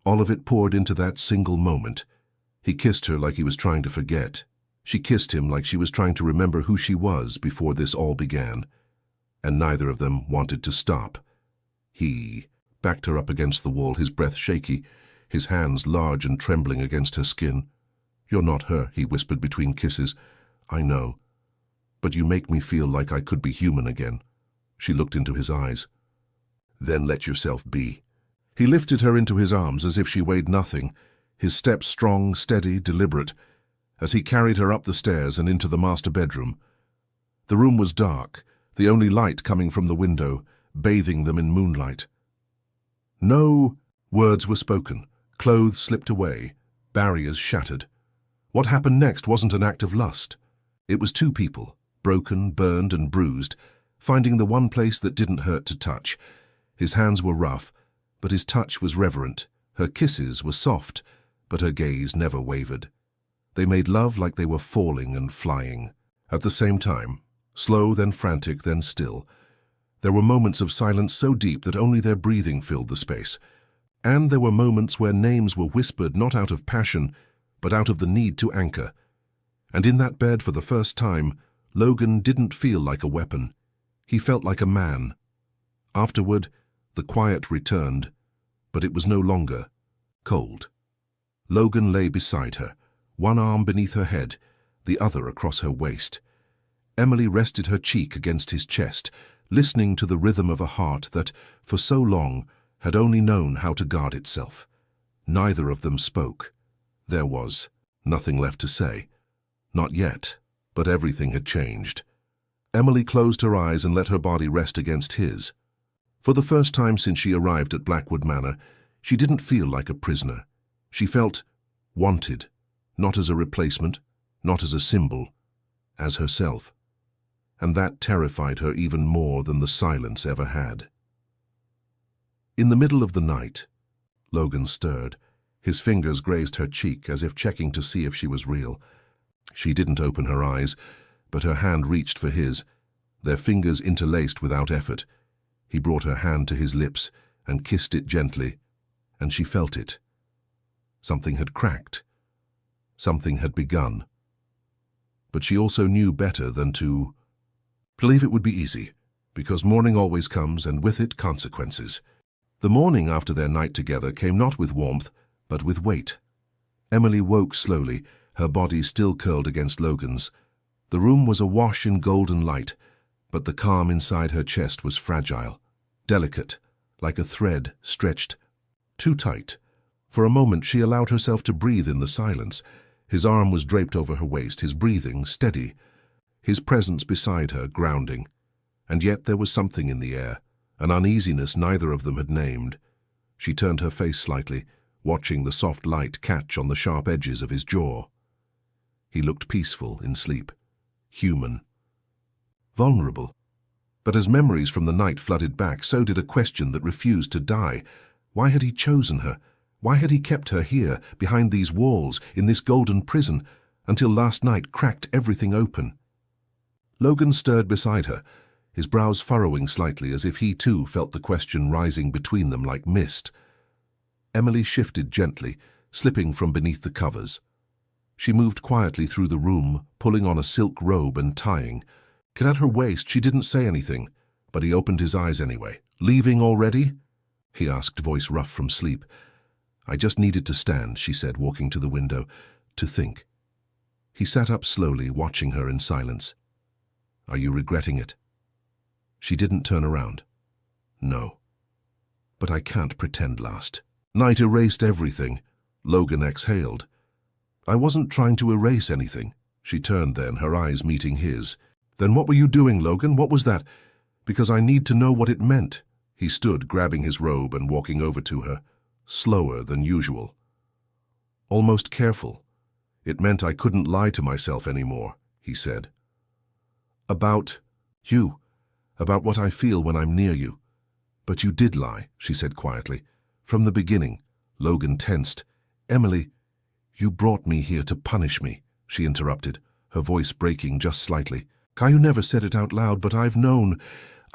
All of it poured into that single moment. He kissed her like he was trying to forget. She kissed him like she was trying to remember who she was before this all began. And neither of them wanted to stop. He backed her up against the wall, his breath shaky, his hands large and trembling against her skin. "You're not her," he whispered between kisses. "I know. But you make me feel like I could be human again." She looked into his eyes. "Then let yourself be." He lifted her into his arms as if she weighed nothing, his steps strong, steady, deliberate, as he carried her up the stairs and into the master bedroom. The room was dark, the only light coming from the window, bathing them in moonlight. No words were spoken, clothes slipped away, barriers shattered. What happened next wasn't an act of lust. It was two people, broken, burned, and bruised, finding the one place that didn't hurt to touch. His hands were rough, but his touch was reverent. Her kisses were soft, but her gaze never wavered. They made love like they were falling and flying. At the same time, slow, then frantic, then still. There were moments of silence so deep that only their breathing filled the space. And there were moments where names were whispered not out of passion, but out of the need to anchor. And in that bed for the first time, Logan didn't feel like a weapon. He felt like a man. Afterward, the quiet returned, but it was no longer cold. Logan lay beside her, one arm beneath her head, the other across her waist. Emily rested her cheek against his chest, listening to the rhythm of a heart that, for so long, had only known how to guard itself. Neither of them spoke. There was nothing left to say. Not yet, but everything had changed. Emily closed her eyes and let her body rest against his. For the first time since she arrived at Blackwood Manor, she didn't feel like a prisoner. She felt wanted, not as a replacement, not as a symbol, as herself. And that terrified her even more than the silence ever had. In the middle of the night, Logan stirred. His fingers grazed her cheek as if checking to see if she was real. She didn't open her eyes, but her hand reached for his, their fingers interlaced without effort. He brought her hand to his lips and kissed it gently, and she felt it. Something had cracked. Something had begun. But she also knew better than to believe it would be easy, because morning always comes, and with it consequences. The morning after their night together came not with warmth, but with weight. Emily woke slowly, her body still curled against Logan's. The room was awash in golden light, but the calm inside her chest was fragile, delicate, like a thread stretched too tight. For a moment she allowed herself to breathe in the silence. His arm was draped over her waist, his breathing steady, his presence beside her grounding. And yet there was something in the air, an uneasiness neither of them had named. She turned her face slightly, watching the soft light catch on the sharp edges of his jaw. He looked peaceful in sleep, human, vulnerable. But as memories from the night flooded back, so did a question that refused to die. Why had he chosen her? Why had he kept her here, behind these walls, in this golden prison, until last night cracked everything open? Logan stirred beside her, his brows furrowing slightly as if he too felt the question rising between them like mist. Emily shifted gently, slipping from beneath the covers. She moved quietly through the room, pulling on a silk robe and tying. At her waist, she didn't say anything, but he opened his eyes anyway. "Leaving already?" he asked, voice rough from sleep. "I just needed to stand," she said, walking to the window, "to think." He sat up slowly, watching her in silence. "Are you regretting it?" She didn't turn around. "No. But I can't pretend last night erased everything." Logan exhaled. "I wasn't trying to erase anything." She turned then, her eyes meeting his. "Then what were you doing, Logan? What was that? Because I need to know what it meant." He stood, grabbing his robe and walking over to her, slower than usual. Almost careful. "It meant I couldn't lie to myself anymore," he said. "About you. About what I feel when I'm near you." "But you did lie," she said quietly. "From the beginning." Logan tensed. "Emily, you brought me here to punish me," she interrupted, her voice breaking just slightly. "Caillou never said it out loud, but I've known.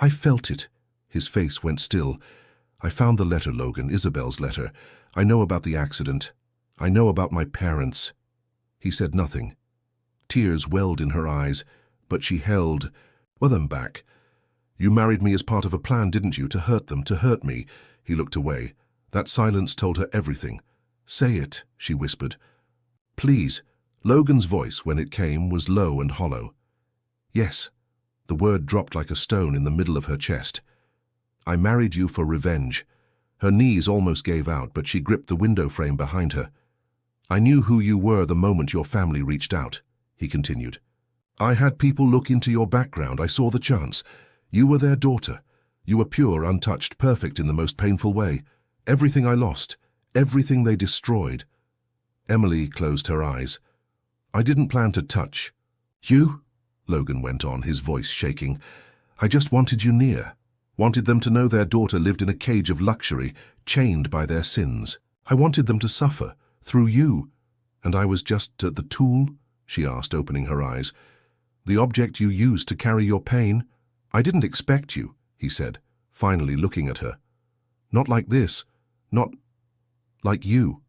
I felt it." His face went still. "I found the letter, Logan, Isabel's letter. I know about the accident. I know about my parents." He said nothing. Tears welled in her eyes, but she held them back. "You married me as part of a plan, didn't you, to hurt them, to hurt me?" He looked away. That silence told her everything. "Say it," she whispered. "Please." Logan's voice, when it came, was low and hollow. "Yes." The word dropped like a stone in the middle of her chest. "I married you for revenge." Her knees almost gave out, but she gripped the window frame behind her. "I knew who you were the moment your family reached out," he continued. "I had people look into your background. I saw the chance. You were their daughter. You were pure, untouched, perfect in the most painful way. Everything I lost, everything they destroyed." Emily closed her eyes. "I didn't plan to touch you," Logan went on, his voice shaking. "I just wanted you near. Wanted them to know their daughter lived in a cage of luxury, chained by their sins. I wanted them to suffer, through you. And I was just the tool?" she asked, opening her eyes. "The object you used to carry your pain? I didn't expect you," he said, finally looking at her. "Not like this. Not like you."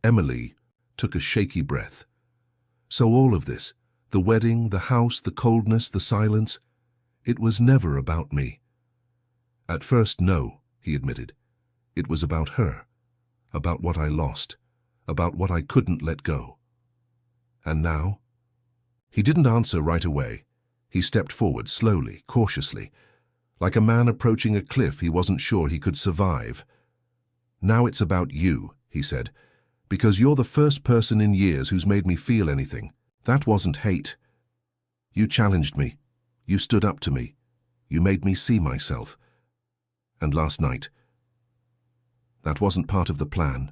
Emily took a shaky breath. "So all of this, the wedding, the house, the coldness, the silence, it was never about me." "At first, no," he admitted. "It was about her, about what I lost, about what I couldn't let go." "And now?" He didn't answer right away. He stepped forward slowly, cautiously, like a man approaching a cliff he wasn't sure he could survive. "Now it's about you," he said, "because you're the first person in years who's made me feel anything. That wasn't hate. You challenged me. You stood up to me. You made me see myself. And last night, that wasn't part of the plan."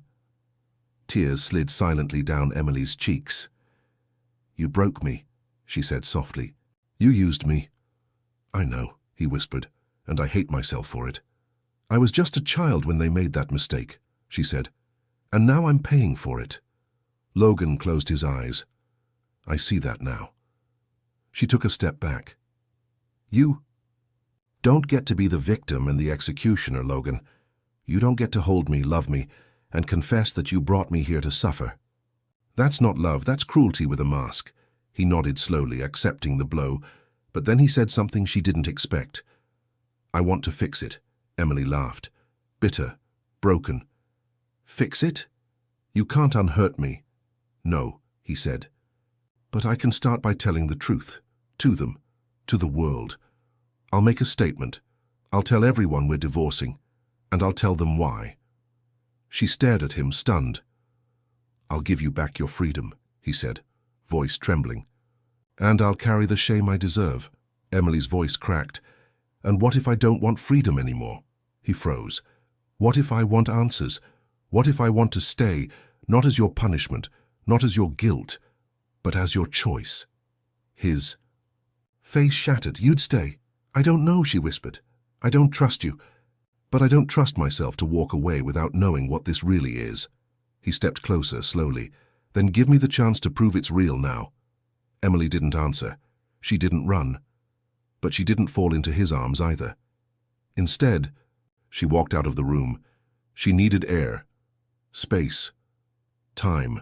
Tears slid silently down Emily's cheeks. "You broke me," she said softly. "You used me." "I know," he whispered, "and I hate myself for it." "I was just a child when they made that mistake," she said, "and now I'm paying for it." Logan closed his eyes. "I see that now." She took a step back. "You don't get to be the victim and the executioner, Logan. You don't get to hold me, love me, and confess that you brought me here to suffer. That's not love, that's cruelty with a mask." He nodded slowly, accepting the blow, but then he said something she didn't expect. "I want to fix it." Emily laughed. Bitter, broken. "Fix it? You can't unhurt me." "No," he said. "But I can start by telling the truth. To them. To the world. I'll make a statement. I'll tell everyone we're divorcing. And I'll tell them why." She stared at him, stunned. "I'll give you back your freedom," he said, voice trembling. "And I'll carry the shame I deserve." Emily's voice cracked. "And what if I don't want freedom anymore?" He froze. "What if I want answers? What if I want to stay, not as your punishment, not as your guilt, but as your choice?" His face shattered. "You'd stay." "I don't know," she whispered. "I don't trust you. But I don't trust myself to walk away without knowing what this really is." He stepped closer, slowly. "Then give me the chance to prove it's real now." Emily didn't answer. She didn't run. but she didn't fall into his arms either. Instead, she walked out of the room. She needed air, space, time.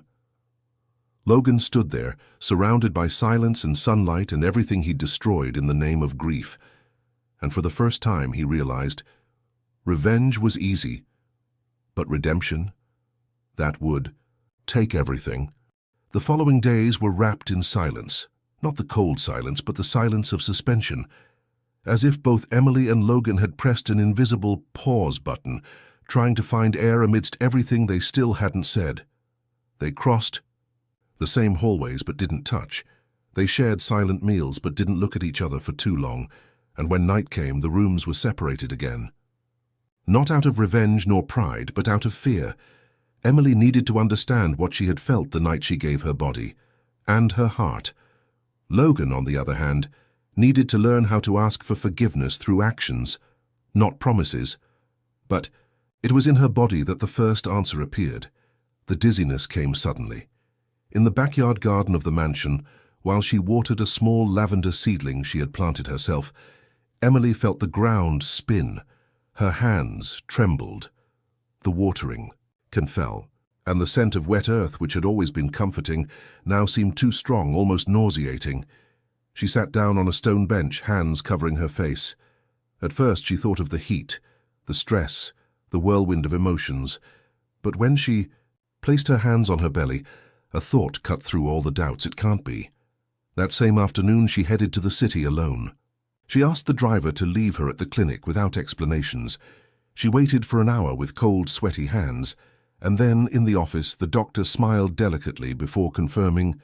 Logan stood there, surrounded by silence and sunlight and everything he'd destroyed in the name of grief. And for the first time he realized, revenge was easy, but redemption, that would take everything. The following days were wrapped in silence, not the cold silence, but the silence of suspension, as if both Emily and Logan had pressed an invisible pause button, trying to find air amidst everything they still hadn't said. They crossed the same hallways but didn't touch. They shared silent meals but didn't look at each other for too long, and when night came, the rooms were separated again. Not out of revenge nor pride, but out of fear. Emily needed to understand what she had felt the night she gave her body, and her heart. Logan, on the other hand, needed to learn how to ask for forgiveness through actions, not promises. But it was in her body that the first answer appeared. The dizziness came suddenly. In the backyard garden of the mansion, while she watered a small lavender seedling she had planted herself, Emily felt the ground spin. Her hands trembled. The watering fell, and the scent of wet earth, which had always been comforting, now seemed too strong, almost nauseating. She sat down on a stone bench, hands covering her face. At first she thought of the heat, the stress, the whirlwind of emotions. But when she placed her hands on her belly, a thought cut through all the doubts. It can't be. That same afternoon she headed to the city alone. She asked the driver to leave her at the clinic without explanations. She waited for an hour with cold, sweaty hands, and then, in the office, the doctor smiled delicately before confirming,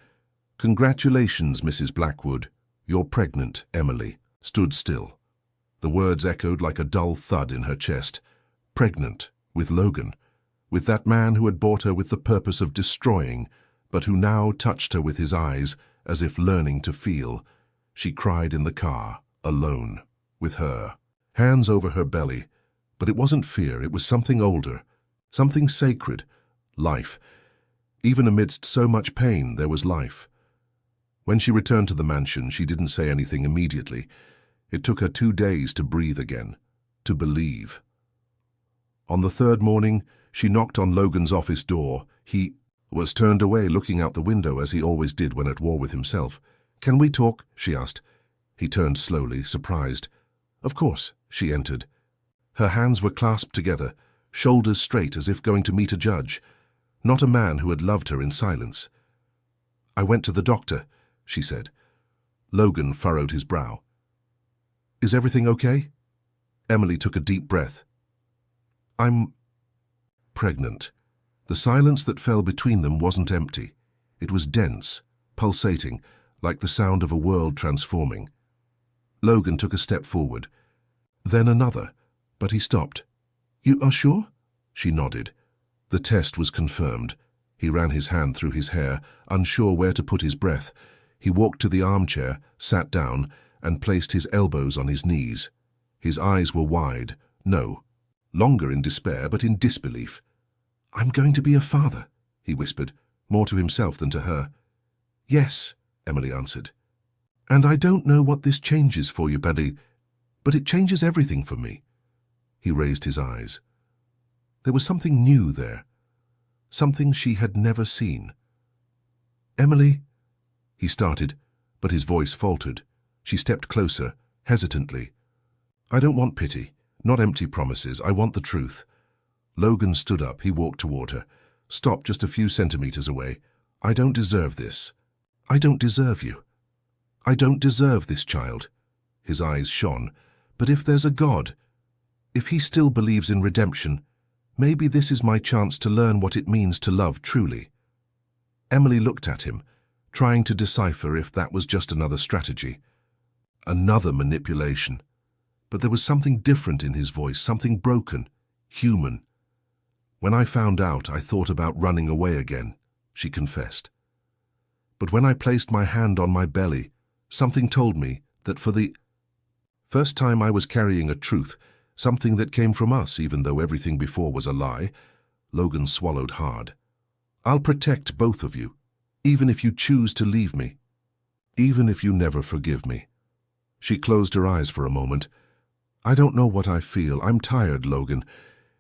"Congratulations, Mrs. Blackwood. You're pregnant." Emily stood still. The words echoed like a dull thud in her chest. Pregnant, with Logan, with that man who had bought her with the purpose of destroying, but who now touched her with his eyes, as if learning to feel. She cried in the car, alone, with her, hands over her belly. But it wasn't fear, it was something older, something sacred, life. Even amidst so much pain, there was life. When she returned to the mansion, she didn't say anything immediately. It took her 2 days to breathe again, to believe. On the third morning, she knocked on Logan's office door. He was turned away, looking out the window as he always did when at war with himself. "Can we talk?" she asked. He turned slowly, surprised. "Of course." She entered. Her hands were clasped together, shoulders straight as if going to meet a judge, not a man who had loved her in silence. "I went to the doctor," she said. Logan furrowed his brow. "Is everything okay?" Emily took a deep breath. "I'm pregnant." The silence that fell between them wasn't empty. It was dense, pulsating, like the sound of a world transforming. Logan took a step forward, then another, but he stopped. "You are sure?" She nodded. The test was confirmed. He ran his hand through his hair, unsure where to put his breath. He walked to the armchair, sat down, and placed his elbows on his knees. His eyes were wide, no longer in despair, but in disbelief. "I'm going to be a father," he whispered, more to himself than to her. "Yes," Emily answered. "And I don't know what this changes for you, Betty, but it changes everything for me." He raised his eyes. There was something new there, something she had never seen. "Emily," he started, but his voice faltered. She stepped closer, hesitantly. "I don't want pity, not empty promises. I want the truth." Logan stood up. He walked toward her, stopped just a few centimeters away. "I don't deserve this. I don't deserve you. I don't deserve this child." His eyes shone. "But if there's a God, if he still believes in redemption, maybe this is my chance to learn what it means to love truly." Emily looked at him, trying to decipher if that was just another strategy, another manipulation. But there was something different in his voice, something broken, human. "When I found out, I thought about running away again," she confessed. "But when I placed my hand on my belly, something told me that for the first time I was carrying a truth, something that came from us, even though everything before was a lie." Logan swallowed hard. "I'll protect both of you, even if you choose to leave me, even if you never forgive me." She closed her eyes for a moment. I don't know what I feel. I'm tired, Logan,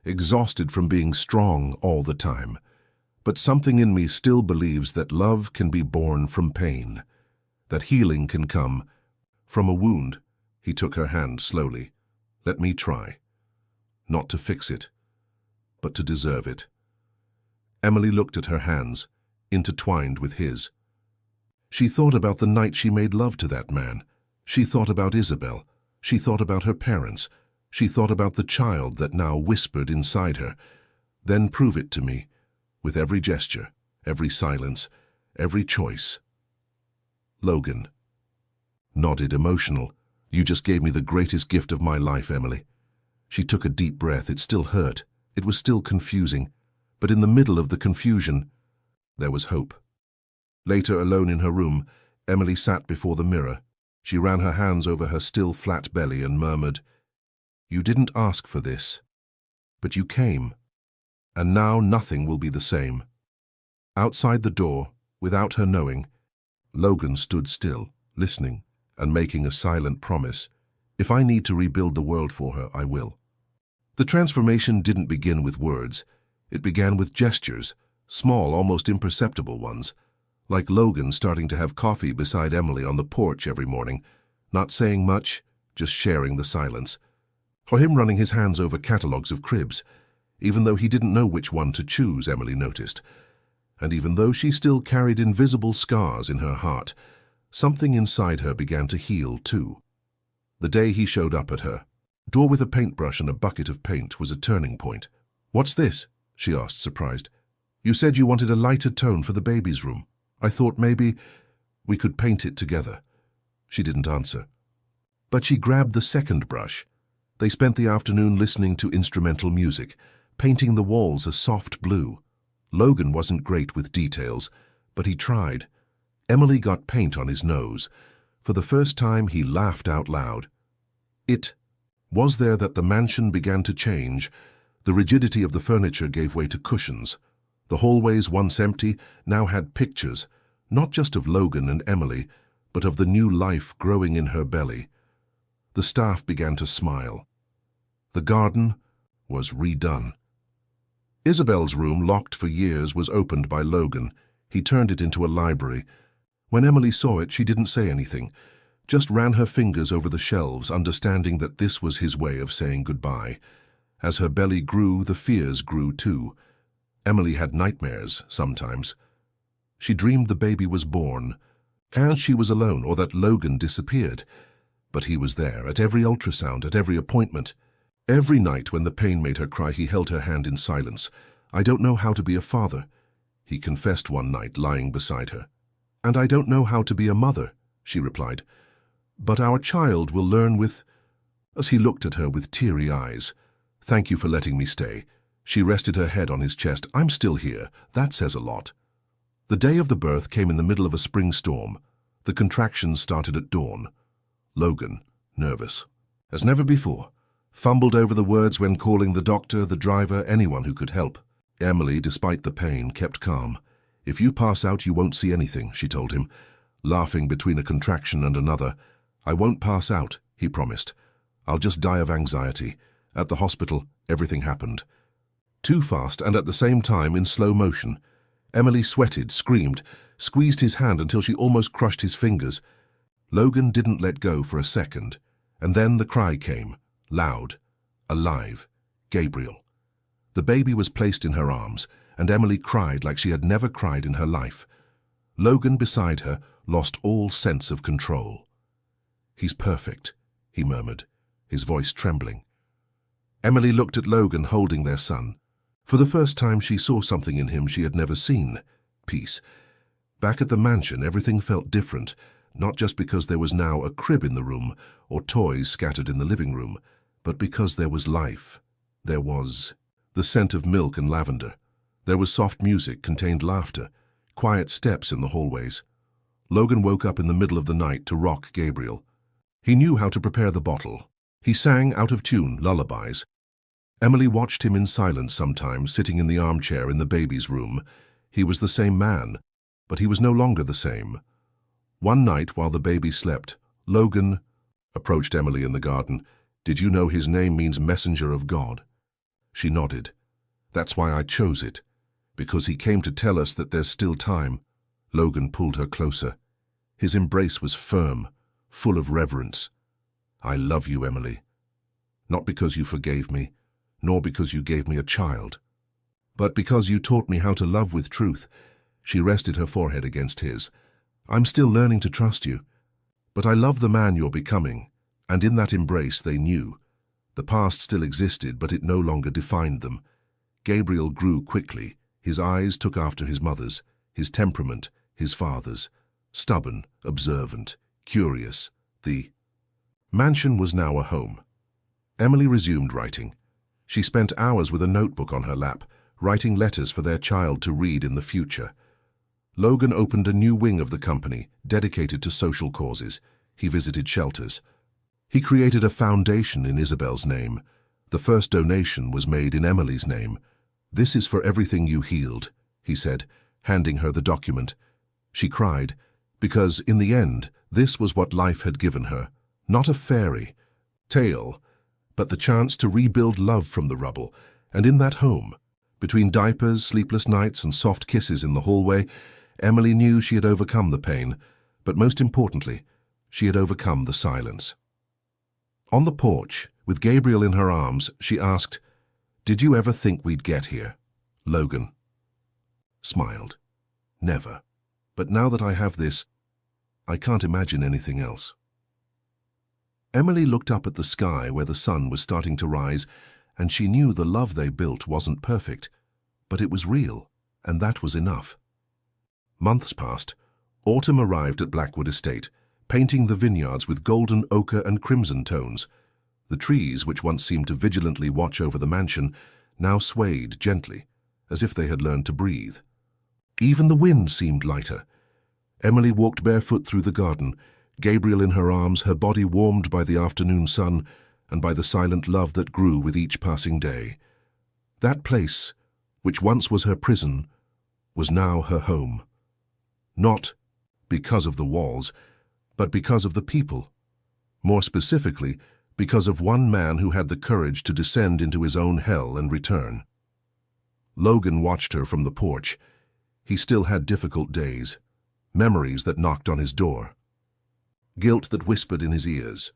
exhausted from being strong all the time. But something in me still believes that love can be born from pain, that healing can come from a wound. He took her hand slowly. Let me try. Not to fix it, but to deserve it. Emily looked at her hands, intertwined with his. She thought about the night she made love to that man. She thought about Isabel. She thought about her parents. She thought about the child that now whispered inside her. Then prove it to me, with every gesture, every silence, every choice. Logan nodded, emotional. You just gave me the greatest gift of my life, Emily. She took a deep breath. It still hurt. It was still confusing. But in the middle of the confusion, there was hope. Later, alone in her room, Emily sat before the mirror. She ran her hands over her still flat belly and murmured, You didn't ask for this, but you came, and now nothing will be the same. Outside the door, without her knowing, Logan stood still, listening, and making a silent promise. If I need to rebuild the world for her, I will. The transformation didn't begin with words. It began with gestures, small, almost imperceptible ones, like Logan starting to have coffee beside Emily on the porch every morning, not saying much, just sharing the silence. Or him running his hands over catalogues of cribs, even though he didn't know which one to choose, Emily noticed. And even though she still carried invisible scars in her heart, something inside her began to heal too. The day he showed up at her door with a paintbrush and a bucket of paint was a turning point. What's this? She asked, surprised. You said you wanted a lighter tone for the baby's room. I thought maybe we could paint it together. She didn't answer. But she grabbed the second brush. They spent the afternoon listening to instrumental music, painting the walls a soft blue. Logan wasn't great with details, but he tried. Emily got paint on his nose. For the first time, he laughed out loud. It was there that the mansion began to change. The rigidity of the furniture gave way to cushions. The hallways, once empty, now had pictures, not just of Logan and Emily, but of the new life growing in her belly. The staff began to smile. The garden was redone. Isabel's room, locked for years, was opened by Logan. He turned it into a library. When Emily saw it, she didn't say anything, just ran her fingers over the shelves, understanding that this was his way of saying goodbye. As her belly grew, the fears grew too. Emily had nightmares, sometimes. She dreamed the baby was born, and she was alone, or that Logan disappeared. But he was there, at every ultrasound, at every appointment. Every night when the pain made her cry, he held her hand in silence. I don't know how to be a father, he confessed one night, lying beside her. And I don't know how to be a mother, she replied. But our child will learn with... As he looked at her with teary eyes. Thank you for letting me stay. She rested her head on his chest. I'm still here. That says a lot. The day of the birth came in the middle of a spring storm. The contractions started at dawn. Logan, nervous, as never before, fumbled over the words when calling the doctor, the driver, anyone who could help. Emily, despite the pain, kept calm. If you pass out, you won't see anything, she told him, laughing between a contraction and another. I won't pass out, he promised. I'll just die of anxiety. At the hospital, everything happened. Too fast and at the same time in slow motion. Emily sweated, screamed, squeezed his hand until she almost crushed his fingers. Logan didn't let go for a second, and then the cry came, loud, alive, Gabriel. The baby was placed in her arms, and Emily cried like she had never cried in her life. Logan beside her lost all sense of control. He's perfect, he murmured, his voice trembling. Emily looked at Logan holding their son. For the first time she saw something in him she had never seen, peace. Back at the mansion everything felt different, not just because there was now a crib in the room or toys scattered in the living room, but because there was life. There was the scent of milk and lavender. There was soft music, contained laughter, quiet steps in the hallways. Logan woke up in the middle of the night to rock Gabriel. He knew how to prepare the bottle. He sang out-of-tune lullabies. Emily watched him in silence sometimes, sitting in the armchair in the baby's room. He was the same man, but he was no longer the same. One night while the baby slept, Logan approached Emily in the garden. "Did you know his name means messenger of God?" She nodded. "That's why I chose it, because he came to tell us that there's still time." Logan pulled her closer. His embrace was firm, full of reverence. "I love you, Emily. Not because you forgave me, nor because you gave me a child, but because you taught me how to love with truth." She rested her forehead against his. "I'm still learning to trust you, but I love the man you're becoming." And in that embrace they knew. The past still existed, but it no longer defined them. Gabriel grew quickly. His eyes took after his mother's, his temperament, his father's. Stubborn, observant, curious. The mansion was now a home. Emily resumed writing. She spent hours with a notebook on her lap, writing letters for their child to read in the future. Logan opened a new wing of the company, dedicated to social causes. He visited shelters. He created a foundation in Isabel's name. The first donation was made in Emily's name. "This is for everything you healed," he said, handing her the document. She cried, because in the end, this was what life had given her. Not a fairy tale, but the chance to rebuild love from the rubble. And in that home, between diapers, sleepless nights, and soft kisses in the hallway, Emily knew she had overcome the pain, but most importantly, she had overcome the silence. On the porch, with Gabriel in her arms, she asked, "Did you ever think we'd get here?" Logan smiled. "Never. But now that I have this, I can't imagine anything else." Emily looked up at the sky where the sun was starting to rise, and she knew the love they built wasn't perfect, but it was real, and that was enough. Months passed. Autumn arrived at Blackwood Estate, painting the vineyards with golden, ochre, and crimson tones. The trees, which once seemed to vigilantly watch over the mansion, now swayed gently, as if they had learned to breathe. Even the wind seemed lighter. Emily walked barefoot through the garden, Gabriel in her arms, her body warmed by the afternoon sun and by the silent love that grew with each passing day. That place, which once was her prison, was now her home. Not because of the walls, but because of the people. More specifically, because of one man who had the courage to descend into his own hell and return. Logan watched her from the porch. He still had difficult days, memories that knocked on his door, guilt that whispered in his ears.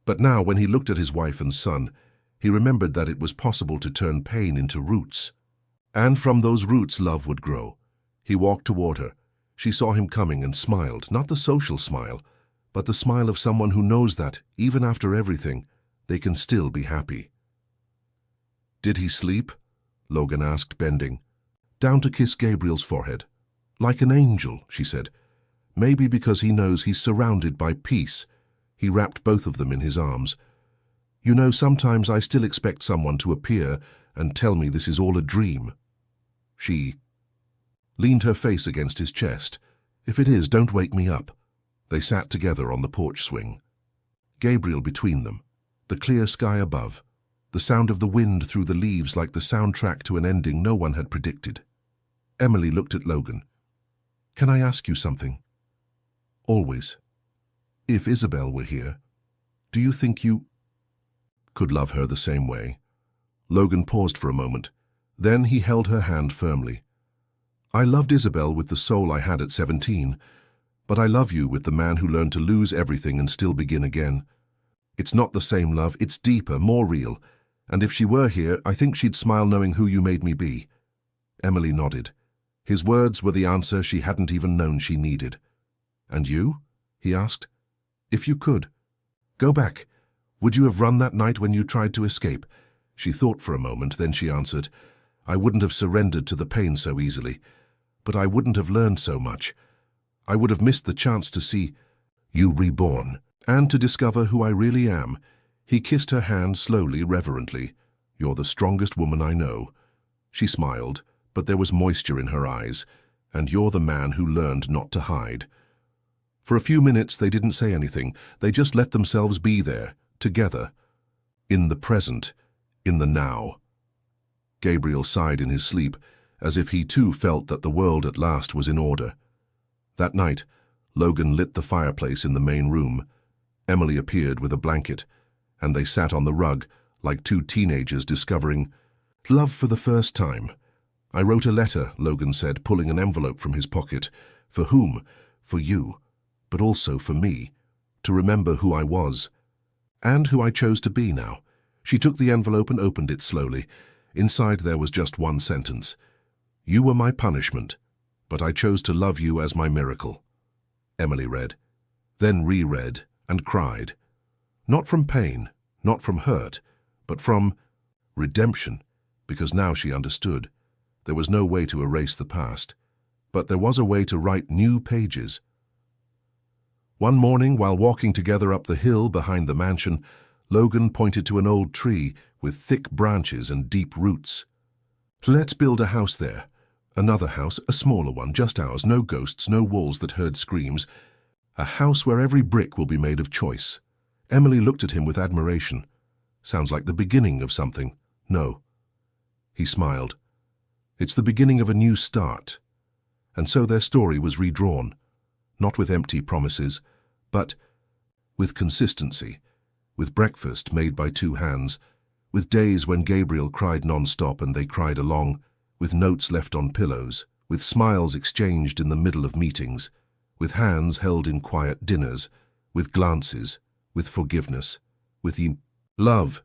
But now, when he looked at his wife and son, he remembered that it was possible to turn pain into roots. And from those roots love would grow. He walked toward her. She saw him coming and smiled, not the social smile, but the smile of someone who knows that, even after everything, they can still be happy. "Did he sleep?" Logan asked, bending down to kiss Gabriel's forehead. "Like an angel," she said. "Maybe because he knows he's surrounded by peace." He wrapped both of them in his arms. "You know, sometimes I still expect someone to appear and tell me this is all a dream." She leaned her face against his chest. "If it is, don't wake me up." They sat together on the porch swing. Gabriel between them, the clear sky above, the sound of the wind through the leaves like the soundtrack to an ending no one had predicted. Emily looked at Logan. "Can I ask you something?" "Always. If Isabel were here, do you think you could love her the same way?" Logan paused for a moment. Then he held her hand firmly. "I loved Isabel with the soul I had at 17, but I love you with the man who learned to lose everything and still begin again. It's not the same love, it's deeper, more real, and if she were here, I think she'd smile knowing who you made me be." Emily nodded. His words were the answer she hadn't even known she needed. "And you?" he asked. "If you could go back, would you have run that night when you tried to escape?" She thought for a moment, then she answered, "I wouldn't have surrendered to the pain so easily, but I wouldn't have learned so much. I would have missed the chance to see you reborn, and to discover who I really am." He kissed her hand slowly, reverently. "You're the strongest woman I know." She smiled, but there was moisture in her eyes. "And you're the man who learned not to hide." For a few minutes they didn't say anything. They just let themselves be there, together, in the present, in the now. Gabriel sighed in his sleep, as if he too felt that the world at last was in order. That night, Logan lit the fireplace in the main room. Emily appeared with a blanket, and they sat on the rug like two teenagers discovering love for the first time. "I wrote a letter," Logan said, pulling an envelope from his pocket. "For whom? For you, but also for me, to remember who I was, and who I chose to be now." She took the envelope and opened it slowly. Inside there was just one sentence. "You were my punishment, but I chose to love you as my miracle." Emily read, then reread, and cried. Not from pain, not from hurt, but from redemption, because now she understood. There was no way to erase the past, but there was a way to write new pages. One morning, while walking together up the hill behind the mansion, Logan pointed to an old tree with thick branches and deep roots. "Let's build a house there. Another house, a smaller one, just ours, no ghosts, no walls that heard screams. A house where every brick will be made of choice." Emily looked at him with admiration. "Sounds like the beginning of something." "No." He smiled. "It's the beginning of a new start." And so their story was redrawn, not with empty promises, but with consistency, with breakfast made by two hands, with days when Gabriel cried non-stop and they cried along, with notes left on pillows, with smiles exchanged in the middle of meetings, with hands held in quiet dinners, with glances, with forgiveness, with love,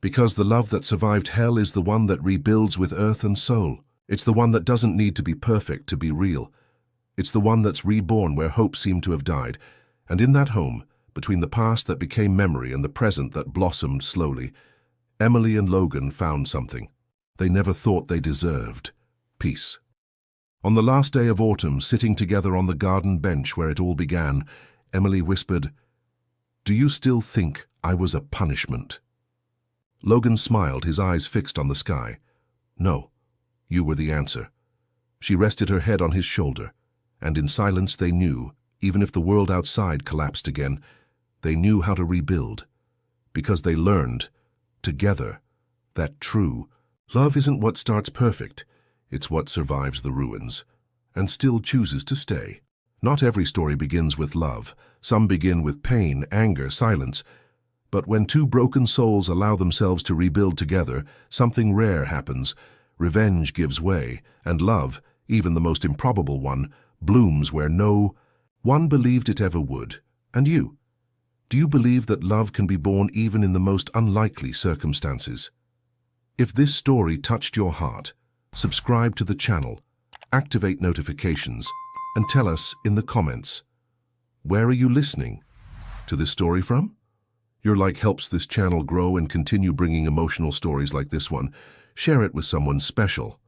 because the love that survived hell is the one that rebuilds with earth and soul. It's the one that doesn't need to be perfect to be real. It's the one that's reborn where hope seemed to have died, and in that home, between the past that became memory and the present that blossomed slowly, Emily and Logan found something they never thought they deserved: peace. On the last day of autumn, sitting together on the garden bench where it all began, Emily whispered, "Do you still think I was a punishment?" Logan smiled, his eyes fixed on the sky. "No, you were the answer." She rested her head on his shoulder, and in silence they knew, even if the world outside collapsed again, they knew how to rebuild, because they learned, together, that true love isn't what starts perfect, it's what survives the ruins, and still chooses to stay. Not every story begins with love. Some begin with pain, anger, silence. But when two broken souls allow themselves to rebuild together, something rare happens. Revenge gives way, and love, even the most improbable one, blooms where no one believed it ever would. And you? Do you believe that love can be born even in the most unlikely circumstances? If this story touched your heart, subscribe to the channel, activate notifications, and tell us in the comments, where are you listening to this story from? Your like helps this channel grow and continue bringing emotional stories like this one. Share it with someone special.